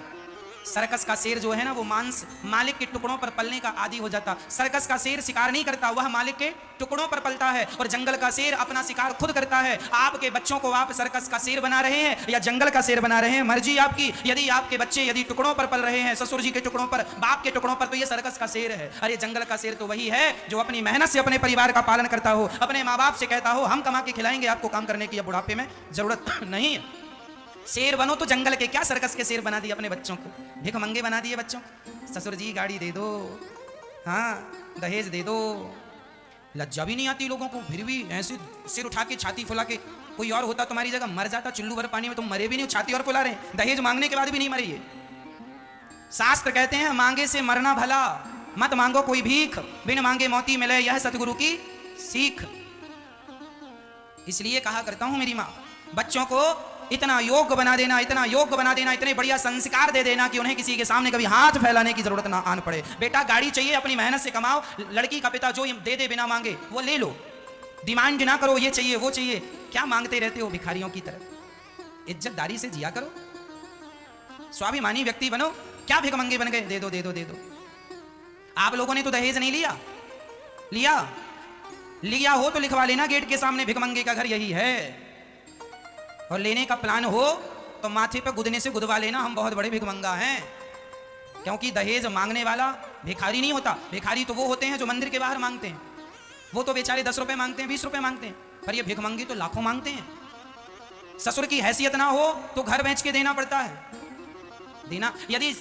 सर्कस का शेर जो है ना वो मांस मालिक के टुकड़ों पर पलने का आदी हो जाता। सर्कस का शेर शिकार नहीं करता, वह मालिक के टुकड़ों पर पलता है, और जंगल का शेर अपना शिकार खुद करता है। आपके बच्चों को आप सर्कस का शेर बना रहे हैं या जंगल का शेर बना रहे हैं, मर्जी आपकी। यदि आपके बच्चे यदि टुकड़ों पर पल रहे हैं, ससुर जी के टुकड़ों पर, बाप के टुकड़ों पर, तो ये सर्कस का शेर है। अरे जंगल का शेर तो वही है जो अपनी मेहनत से अपने परिवार का पालन करता हो, अपने माँ बाप से कहता हो हम कमा के खिलाएंगे, आपको काम करने की बुढ़ापे में जरूरत नहीं है। शेर बनो तो जंगल के, क्या सर्कस के शेर बना दिए अपने बच्चों को, भिखमंगे बना दिए बच्चों। ससुर जी गाड़ी दे दो, हाँ दहेज दे दो। लज्जा भी नहीं आती लोगों को, फिर भी ऐसे सिर उठा के छाती फुला के। कोई और होता तुम्हारी जगह मर जाता चुल्लू भर पानी में, तुम मरे भी नहीं, छाती और फुला रहे हैं। दहेज मांगने के बाद भी नहीं मरे ये। शास्त्र कहते हैं मांगे से मरना भला, मत मांगो कोई भीख, बिन मांगे मोती मिले यह सतगुरु की सीख। इसलिए कहा करता हूं मेरी माँ, बच्चों को इतना योग्य बना देना, इतना योग्य बना देना, इतने बढ़िया संस्कार दे देना कि उन्हें किसी के सामने कभी हाथ फैलाने की जरूरत ना आन पड़े। बेटा गाड़ी चाहिए, अपनी मेहनत से कमाओ। लड़की का पिता जो दे दे बिना मांगे वो ले लो, डिमांड ना करो ये चाहिए वो चाहिए। क्या मांगते रहते हो भिखारियों की तरह? इज्जतदारी से जिया करो, स्वाभिमानी व्यक्ति बनो। क्या भिखमंगे बन गए? दे दो दे दो दे दो। आप लोगों ने तो दहेज नहीं लिया, लिया हो तो लिखवा लेना गेट के सामने, भिखमंगे का घर यही है। और लेने का प्लान हो तो माथे पे गुदने से गुदवा लेना, हम बहुत बड़े भिखमंगा हैं। क्योंकि दहेज मांगने वाला भिखारी नहीं होता, भिखारी तो वो होते हैं जो मंदिर के बाहर मांगते हैं। वो तो बेचारे 10 रुपए मांगते हैं, 20 रुपए मांगते हैं, पर ये भिखमंगी तो लाखों मांगते हैं। ससुर की हैसियत ना हो तो घर बेच के देना पड़ता है, देना। यदि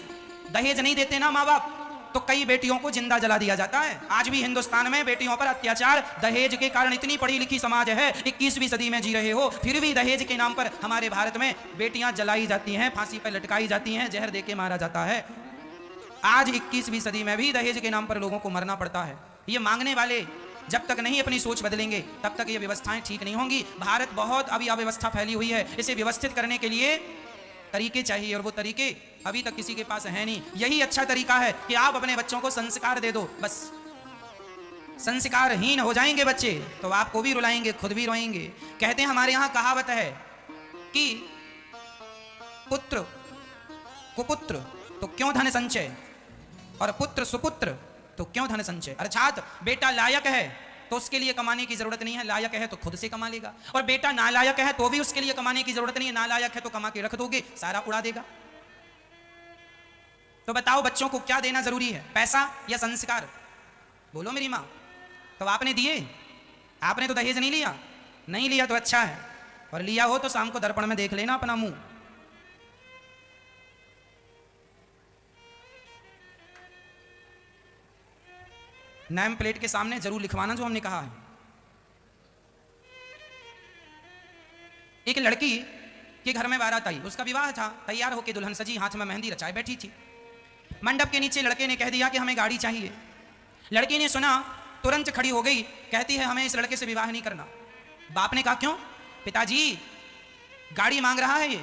दहेज नहीं देते ना माँ बाप तो कई बेटियों को जिंदा जला दिया जाता है। आज भी हिंदुस्तान में बेटियों पर अत्याचार दहेज के कारण, इतनी पढ़ी लिखी समाज है, 21वीं सदी में जी रहे हो, फिर भी दहेज के नाम पर हमारे भारत में बेटियां जलाई जाती हैं, फांसी पर लटकाई जाती हैं, जहर देके मारा जाता है। आज 21वीं सदी में भी दहेज के नाम पर लोगों को मरना पड़ता है। ये मांगने वाले जब तक नहीं अपनी सोच बदलेंगे तब तक ये व्यवस्थाएं ठीक नहीं होंगी। भारत बहुत अभी अव्यवस्था फैली हुई है, इसे व्यवस्थित करने के लिए तरीके चाहिए, और वो तरीके अभी तक किसी के पास है नहीं। यही अच्छा तरीका है कि आप अपने बच्चों को संस्कार दे दो। बस संस्कारहीन हो जाएंगे बच्चे तो आपको भी रुलाएंगे, खुद भी रोएंगे। कहते हैं हमारे यहां कहावत है कि पुत्र कुपुत्र तो क्यों धन संचय, और पुत्र सुपुत्र तो क्यों धन संचय। अर्थात बेटा लायक है तो उसके लिए कमाने की जरूरत नहीं है, लायक है तो खुद से कमा लेगा। और बेटा नालायक है तो भी उसके लिए कमाने की जरूरत नहीं है, नालायक है तो कमा के रख दोगे, सारा उड़ा देगा। तो बताओ बच्चों को क्या देना जरूरी है, पैसा या संस्कार? बोलो मेरी माँ। तो आपने दिए? आपने तो दहेज नहीं लिया। नहीं लिया तो अच्छा है, और लिया हो तो शाम को दर्पण में देख लेना अपना मुंह। नेम प्लेट के सामने जरूर लिखवाना जो हमने कहा है। एक लड़की के घर में बारात आई, उसका विवाह था, तैयार होकर दुल्हन सजी, हाथ में मेहंदी रचाए बैठी थी। मंडप के नीचे लड़के ने कह दिया कि हमें गाड़ी चाहिए। लड़की ने सुना, तुरंत खड़ी हो गई, कहती है हमें इस लड़के से विवाह नहीं करना। बाप ने कहा क्यों? पिताजी गाड़ी मांग रहा है ये,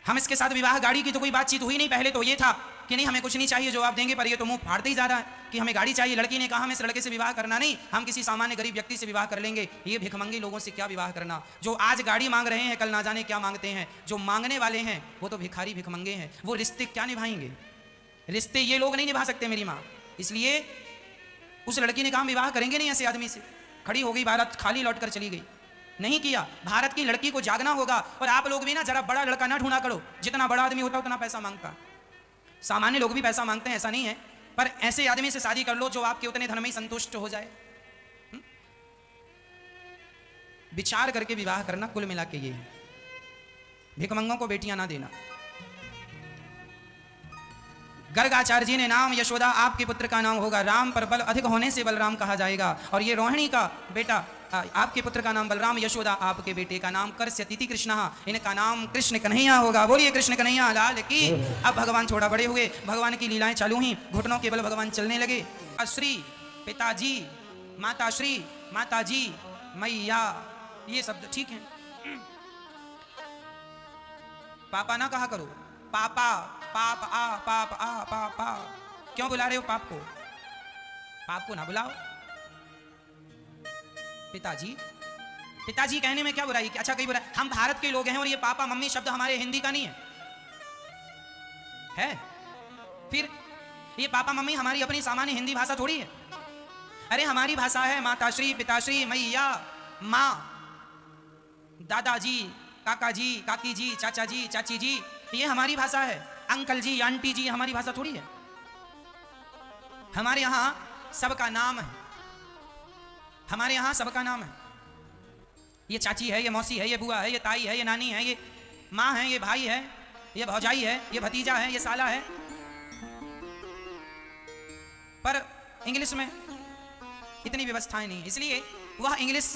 हम इसके साथ विवाह, गाड़ी की तो कोई बातचीत हुई नहीं, पहले तो ये था कि नहीं हमें कुछ नहीं चाहिए जो आप देंगे, पर ये तो मुंह फाड़ते ही जा रहा है कि हमें गाड़ी चाहिए। लड़की ने कहा हमें इस लड़के से विवाह करना नहीं, हम किसी सामान्य गरीब व्यक्ति से विवाह कर लेंगे, ये भिखमंगे लोगों से क्या विवाह करना। जो आज गाड़ी मांग रहे हैं कल ना जाने क्या मांगते हैं, जो मांगने वाले हैं वो तो भिखारी भिखमंगे हैं, वो रिश्ते क्या निभाएंगे, रिश्ते ये लोग नहीं निभा सकते मेरी माँ। इसलिए उस लड़की ने कहा हम विवाह करेंगे नहीं ऐसे आदमी से। खड़ी हो गई भारत, खाली लौट कर चली गई, नहीं किया। भारत की लड़की को जागना होगा। और आप लोग भी ना जरा बड़ा लड़का ना ढूंढा करो, जितना बड़ा आदमी होता उतना पैसा मांगता। सामान्य लोग भी पैसा मांगते हैं, ऐसा नहीं है, पर ऐसे आदमी से शादी कर लो जो आपके उतने धन में ही संतुष्ट हो जाए। विचार करके विवाह करना, कुल मिला के ये है। भिखमंगों को बेटियां ना देना। गर्गाचार्य जी ने नाम यशोदा आपके पुत्र का नाम होगा, राम पर बल अधिक होने से बलराम कहा जाएगा। और ये रोहिणी का बेटा, आपके पुत्र का नाम बलराम, यशोदा आपके बेटे का नाम कर्स्यतिथि कृष्ण, इनका नाम कृष्ण कन्हैया होगा। बोलिए कृष्ण कन्हैया लाल की। अब भगवान छोड़ा बड़े हुए, भगवान की लीलाएं चालू हुई, घुटनों के बल भगवान चलने लगे। अश्री पिताजी, माताश्री माताजी, मैया, ये शब्द ठीक है। पापा ना कहा करो, पापा पाप आ पाप आ पापा, क्यों बुला रहे हो पाप को? पाप को ना बुलाओ। पिताजी, पिताजी कहने में क्या बुराई? अच्छा कहीं बुराई? हम भारत के लोग हैं और ये पापा मम्मी शब्द हमारे हिंदी का नहीं है? फिर ये पापा मम्मी हमारी अपनी सामान्य हिंदी भाषा थोड़ी है। अरे हमारी भाषा है माताश्री पिताश्री मैया माँ, दादाजी काका जी काकी जी चाचा जी चाची जी, ये हमारी भाषा है। अंकल जी आंटी जी हमारी भाषा थोड़ी है। हमारे यहां सबका नाम है, हमारे यहां सबका नाम है। ये चाची है, ये मौसी है, ये बुआ है, ये ताई है, ये नानी है, ये माँ है, ये भाई है, ये भौजाई है, ये भतीजा है, ये साला है। पर इंग्लिश में इतनी व्यवस्थाएं नहीं, इसलिए वह इंग्लिश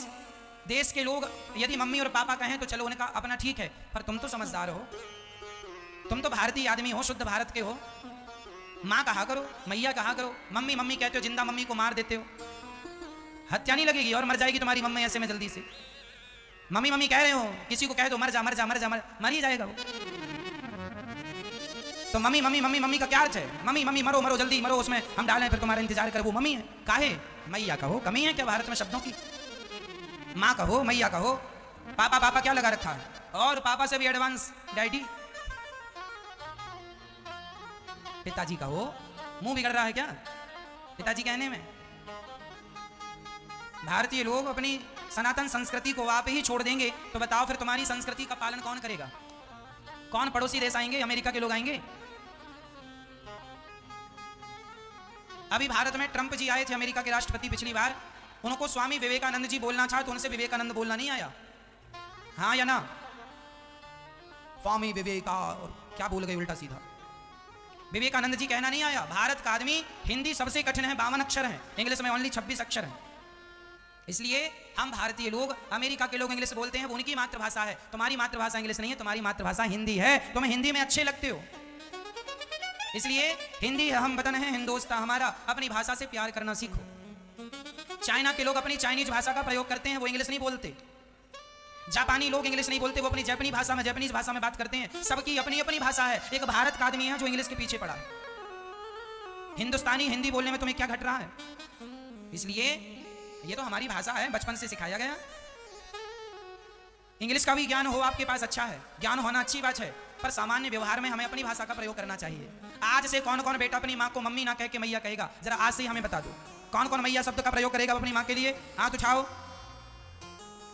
देश के लोग यदि मम्मी और पापा कहें तो चलो उनका अपना ठीक है, पर तुम तो समझदार हो, तुम तो भारतीय आदमी हो, शुद्ध भारत के हो। माँ कहा करो, मैया कहा करो। मम्मी मम्मी कहते हो, जिंदा मम्मी को मार देते हो, हत्या नहीं लगेगी और मर जाएगी तुम्हारी मम्मी ऐसे में जल्दी से। मम्मी मम्मी कह रहे हो, किसी को कह दो मर जा मर जा मर जा, मर ही जाएगा वो। तो मम्मी मम्मी मम्मी मम्मी का क्या अर्थ है? मम्मी मम्मी मरो मरो जल्दी मरो, उसमें हम डालें फिर तुम्हारा इंतजार कर, वो मम्मी है। काहे? मैया कहो, कमी है क्या भारत में शब्दों की? माँ कहो, मैया कहो, पापा पापा क्या लगा रखा है? और पापा से भी एडवांस डैडी। पिताजी कहो, मुंह बिगड़ रहा है क्या पिताजी कहने में? भारतीय लोग अपनी सनातन संस्कृति को आप ही छोड़ देंगे तो बताओ फिर तुम्हारी संस्कृति का पालन कौन करेगा? कौन पड़ोसी देश आएंगे? अमेरिका के लोग आएंगे? अभी भारत में ट्रंप जी आए थे, अमेरिका के राष्ट्रपति, पिछली बार। उनको स्वामी विवेकानंद जी बोलना चाहा तो उनसे विवेकानंद बोलना नहीं आया। हाँ या ना? स्वामी विवेका, और क्या बोल गए उल्टा सीधा। विवेकानंद जी कहना नहीं आया। भारत का आदमी, हिंदी सबसे कठिन है, 52 अक्षर है, इंग्लिश में ओनली 26 अक्षर है। इसलिए हम भारतीय लोग, अमेरिका के लोग इंग्लिश बोलते हैं, वो उनकी मातृभाषा है। तुम्हारी मातृभाषा इंग्लिश नहीं है, तुम्हारी मातृभाषा हिंदी है। तुम हिंदी में अच्छे लगते हो, इसलिए हिंदी हम वतन है हिंदोस्तां हमारा। अपनी भाषा से प्यार करना सीखो। चाइना के लोग अपनी चाइनीज भाषा का प्रयोग करते हैं, वो इंग्लिश नहीं बोलते। जापानी लोग इंग्लिश नहीं बोलते, वो अपनी जापानी भाषा में, जापानीज भाषा में बात करते हैं। सबकी अपनी अपनी भाषा है। एक भारत का आदमी है जो इंग्लिश के पीछे पड़ा है। हिंदुस्तानी हिंदी बोलने में तुम्हें क्या घट रहा है? इसलिए ये तो हमारी भाषा है, बचपन से सिखाया गया। इंग्लिश का भी ज्ञान हो आपके पास, अच्छा है, ज्ञान होना अच्छी बात है, पर सामान्य व्यवहार में हमें अपनी भाषा का प्रयोग करना चाहिए। आज से कौन कौन बेटा अपनी माँ को मम्मी ना कह के मैया कहेगा? जरा आज से ही हमें बता दो, कौन कौन मैया शब्द का प्रयोग करेगा अपनी माँ के लिए? हाथ उठाओ।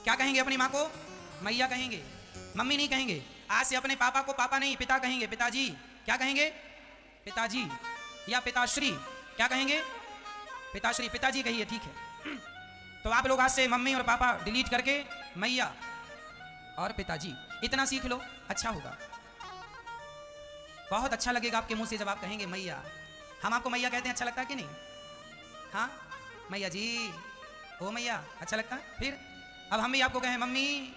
क्या कहेंगे अपनी माँ को? मैया कहेंगे, मम्मी नहीं कहेंगे। आज से अपने पापा को पापा नहीं पिता कहेंगे, पिताजी। क्या कहेंगे? पिताजी। या पिताश्री, क्या कहेंगे? पिताश्री, पिताजी कहिए, ठीक है। तो आप लोग आज से मम्मी और पापा डिलीट करके मैया और पिताजी, इतना सीख लो, अच्छा होगा। बहुत अच्छा लगेगा आपके मुंह से जब आप कहेंगे मैया। हम आपको मैया कहते हैं, अच्छा लगता है कि नहीं? हाँ मैया जी, ओ मैया, अच्छा लगता है। फिर अब हम भी आपको कहें मम्मी,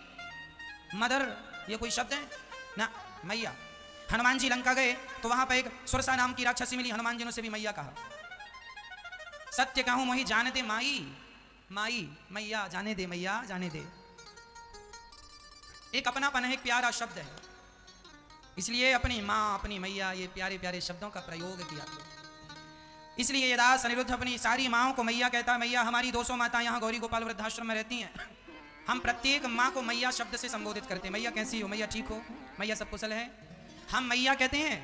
मदर, ये कोई शब्द है ना? मैया। हनुमान जी लंका गए तो वहां पर एक सुरसा नाम की राक्षसी मिली, हनुमान जी ने उसे भी मैया कहा। सत्य कहूं मोहि जानते माई, माई, मैया, जाने दे मैया, जाने दे। एक अपनापन है, एक प्यारा शब्द है, इसलिए अपनी माँ, अपनी मैया, ये प्यारे प्यारे शब्दों का प्रयोग किया। इसलिए ये दास अनिरुद्ध अपनी सारी माँओं को मैया कहता है। मैया, हमारी 200 माता यहाँ गौरी गोपाल वृद्धाश्रम में रहती हैं। हम प्रत्येक माँ को मैया शब्द से संबोधित करते हैं। मैया कैसी हो, मैया ठीक हो, मैया सब कुशल है, हम मैया कहते हैं।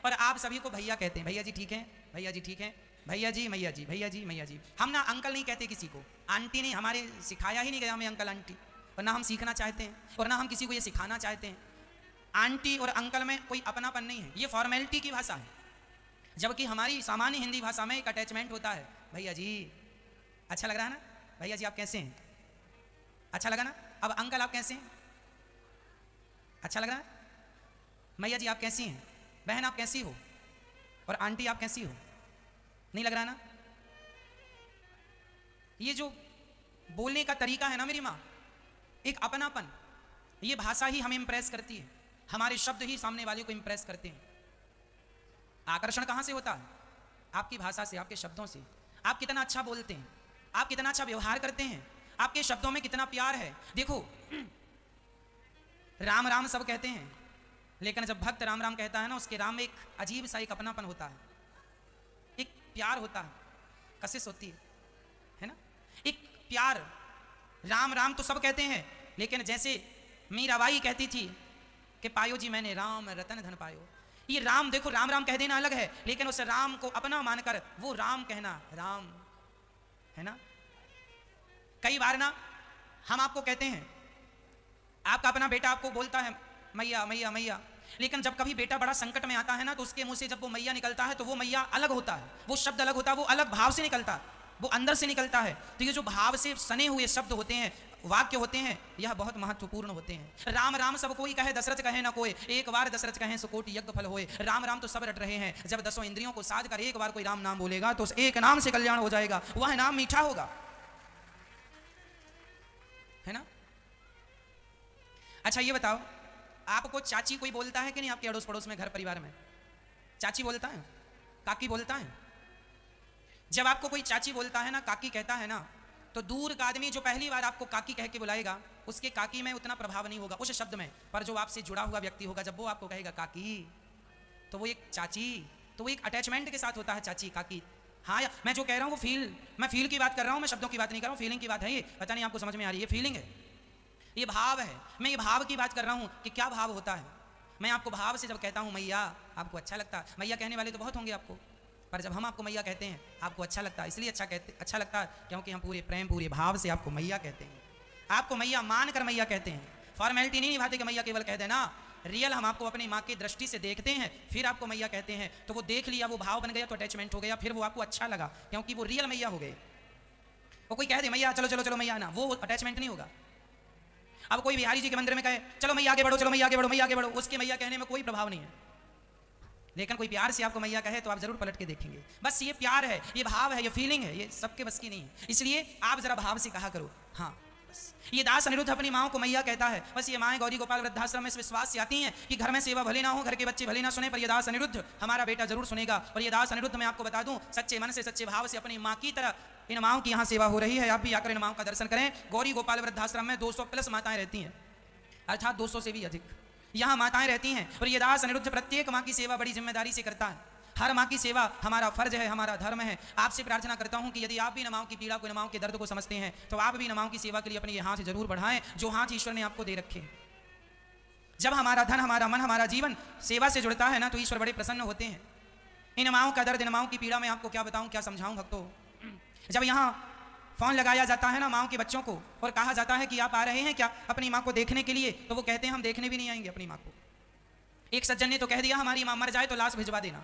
और आप सभी को भैया कहते हैं। भैया जी ठीक है, भैया जी ठीक है, भैया जी, मैया जी, भैया जी, मैया जी। हम ना अंकल नहीं कहते किसी को, आंटी नहीं, हमारे सिखाया ही नहीं गया हमें अंकल आंटी, और ना हम सीखना चाहते हैं, और ना हम किसी को ये सिखाना चाहते हैं। आंटी और अंकल में कोई अपनापन नहीं है, ये फॉर्मेलिटी की भाषा है। जबकि हमारी सामान्य हिंदी भाषा में एक अटैचमेंट होता है। भैया जी, अच्छा लग रहा है ना, भैया जी आप कैसे हैं, अच्छा लगा ना। अब अंकल आप कैसे हैं, अच्छा लग रहा है। मैया जी आप कैसी हैं, बहन आप कैसी हो, और आंटी आप कैसी हो, नहीं लग रहा ना। ये जो बोलने का तरीका है ना मेरी माँ, एक अपनापन, ये भाषा ही हमें इंप्रेस करती है, हमारे शब्द ही सामने वाले को इंप्रेस करते हैं। आकर्षण कहाँ से होता है, आपकी भाषा से, आपके शब्दों से। आप कितना अच्छा बोलते हैं, आप कितना अच्छा व्यवहार करते हैं, आपके शब्दों में कितना प्यार है। देखो, राम राम सब कहते हैं, लेकिन जब भक्त राम राम कहता है ना, उसके राम में एक अजीब सा एक अपनापन होता है, एक प्यार होता है, कशिश होती है ना, एक प्यार। राम राम तो सब कहते हैं, लेकिन जैसे मीराबाई कहती थी कि पायो जी मैंने राम रतन धन पायो। ये राम, देखो राम राम कह देना अलग है, लेकिन उस राम को अपना मानकर वो राम कहना, राम है ना। कई बार ना हम आपको कहते हैं, आपका अपना बेटा आपको बोलता है मैया मैया मैया, लेकिन जब कभी बेटा बड़ा संकट में आता है ना, तो उसके मुंह से जब वो मैया निकलता है, तो वो मैया अलग होता है, वो शब्द अलग होता है, वो अलग भाव से निकलता है, वो अंदर से निकलता है। तो ये जो भाव से सने हुए शब्द होते हैं, वाक्य होते हैं, यह बहुत महत्वपूर्ण होते हैं। राम राम सब कोई कहे, दशरथ कहे ना कोई, एक बार दशरथ कहे सो कोटि यज्ञ फल होए। राम राम तो सब रट रहे हैं, जब 10 इंद्रियों को साध कर एक बार कोई राम नाम बोलेगा, तो उस एक नाम से कल्याण हो जाएगा, वह नाम मीठा होगा, है ना। अच्छा ये बताओ, आपको चाची कोई बोलता है कि नहीं, आपके अड़ोस पड़ोस में, घर परिवार में चाची बोलता है, काकी बोलता है। जब आपको कोई चाची बोलता है ना, काकी कहता है ना, तो दूर का आदमी जो पहली बार आपको काकी कह के बुलाएगा, उसके काकी में उतना प्रभाव नहीं होगा उस शब्द में, पर जो आपसे जुड़ा हुआ व्यक्ति होगा, जब वो आपको कहेगा काकी, तो वो एक चाची, तो वो एक अटैचमेंट के साथ होता है, चाची काकी। हाँ, मैं जो कह रहा हूँ वो मैं फील की बात कर रहा हूँ, मैं शब्दों की बात नहीं कर रहा हूँ, फीलिंग की बात है ये। पता नहीं आपको समझ में आ रही है, फीलिंग है, ये भाव है। मैं ये भाव की बात कर रहा हूँ कि क्या भाव होता है। मैं आपको भाव से जब कहता हूँ मैया, आपको अच्छा लगता है। मैया कहने वाले तो बहुत होंगे आपको, पर जब हम आपको मैया कहते हैं, आपको अच्छा लगता है। इसलिए अच्छा लगता है क्योंकि हम पूरे प्रेम, पूरे भाव से आपको मैया कहते हैं, आपको मैया मान कर मैया कहते हैं। फॉर्मेलिटी नहीं निभाते कि मैया केवल कह देना, रियल हम आपको अपनी माँ की दृष्टि से देखते हैं, फिर आपको मैया कहते हैं। तो वो देख लिया, वो भाव बन गया, तो अटैचमेंट हो गया, फिर वो आपको अच्छा लगा, क्योंकि वो रियल मैया हो गए। वो कोई कह दे मैया चलो चलो चलो मैया ना, वो अटैचमेंट नहीं होगा। अब कोई बिहारी जी के मंदिर में कहे चलो मैया आगे बढ़ो, चलो मैया आगे बढ़ो, मैया आगे बढ़ो, उसके मैया कहने में कोई प्रभाव नहीं है। लेकिन कोई प्यार से आपको मैया कहे तो आप जरूर पलट के देखेंगे। बस ये प्यार है, ये भाव है, ये फीलिंग है, ये सबके बस की नहीं है। इसलिए आप जरा भाव से कहा करो। हाँ, बस ये दास अनिरुद्ध अपनी माँ को मैया कहता है। बस ये माएँ गौरी गोपाल वृद्धाश्रम में इस विश्वास से आती हैं कि घर में सेवा भले ना हो, घर के बच्चे भले ना सुने, पर ये दास अनिरुद्ध हमारा बेटा जरूर सुनेगा। और ये दास अनिरुद्ध मैं आपको बता दूं, सच्चे मन से, सच्चे भाव से अपनी माँ की तरह इन माओं की यहाँ सेवा हो रही है। आप भी आकर इन माओं का दर्शन करें। गौरी गोपाल वृद्धाश्रम में 200+ माताएं रहती हैं, अर्थात 200 से भी अधिक यहाँ माताएं रहती हैं। और ये दास अनिरुद्ध प्रत्येक माँ की सेवा बड़ी जिम्मेदारी से करता है। हर माँ की सेवा हमारा फर्ज है, हमारा धर्म है। आपसे प्रार्थना करता हूँ कि यदि आप भी इन माँओं की पीड़ा को, इन माँओं के दर्द को समझते हैं, तो आप भी इन माँओं की सेवा के लिए अपने ये हाथ जरूर बढ़ाएं, जो हाथ ईश्वर ने आपको दे रखे। जब हमारा धन, हमारा मन, हमारा जीवन सेवा से जुड़ता है ना, तो ईश्वर बड़े प्रसन्न होते हैं। इन माँओं का दर्द, इन माँओं की पीड़ा मैं आपको क्या बताऊँ, क्या समझाऊँ भक्तों। जब यहाँ फ़ोन लगाया जाता है ना माँओं के बच्चों को, और कहा जाता है कि आप आ रहे हैं क्या अपनी माँ को देखने के लिए, तो वो कहते हैं हम देखने भी नहीं आएंगे अपनी माँ को। एक सज्जन ने तो कह दिया हमारी माँ मर जाए तो लाश भिजवा देना।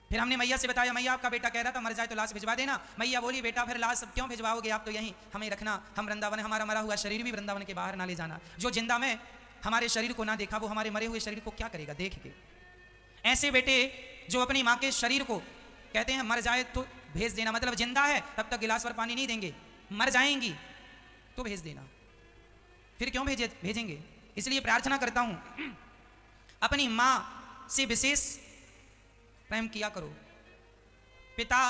फिर हमने मैया से बताया, मैया आपका बेटा कह रहा था मर जाए तो लाश भिजवा देना। मैया बोली बेटा फिर लाश क्यों भिजवाओगे, आप तो यहीं हमें रखना, हम वृंदावन, हमारा मरा हुआ शरीर भी वृंदावन के बाहर ना ले जाना। जो जिंदा में हमारे शरीर को ना देखा, वो हमारे मरे हुए शरीर को क्या करेगा देख के। ऐसे बेटे जो अपनी माँ के शरीर को कहते हैं मर जाए तो भेज देना, मतलब जिंदा है तब तक गिलास पर पानी नहीं देंगे, मर जाएंगी तो भेज देना। फिर क्यों भेजेंगे। इसलिए प्रार्थना करता हूं अपनी माँ से विशेष प्रेम किया करो। पिता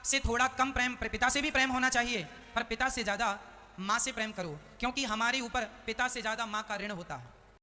से थोड़ा कम प्रेम, पिता से भी प्रेम होना चाहिए, पर पिता से ज़्यादा माँ से प्रेम करो, क्योंकि हमारे ऊपर पिता से ज़्यादा माँ का ऋण होता है।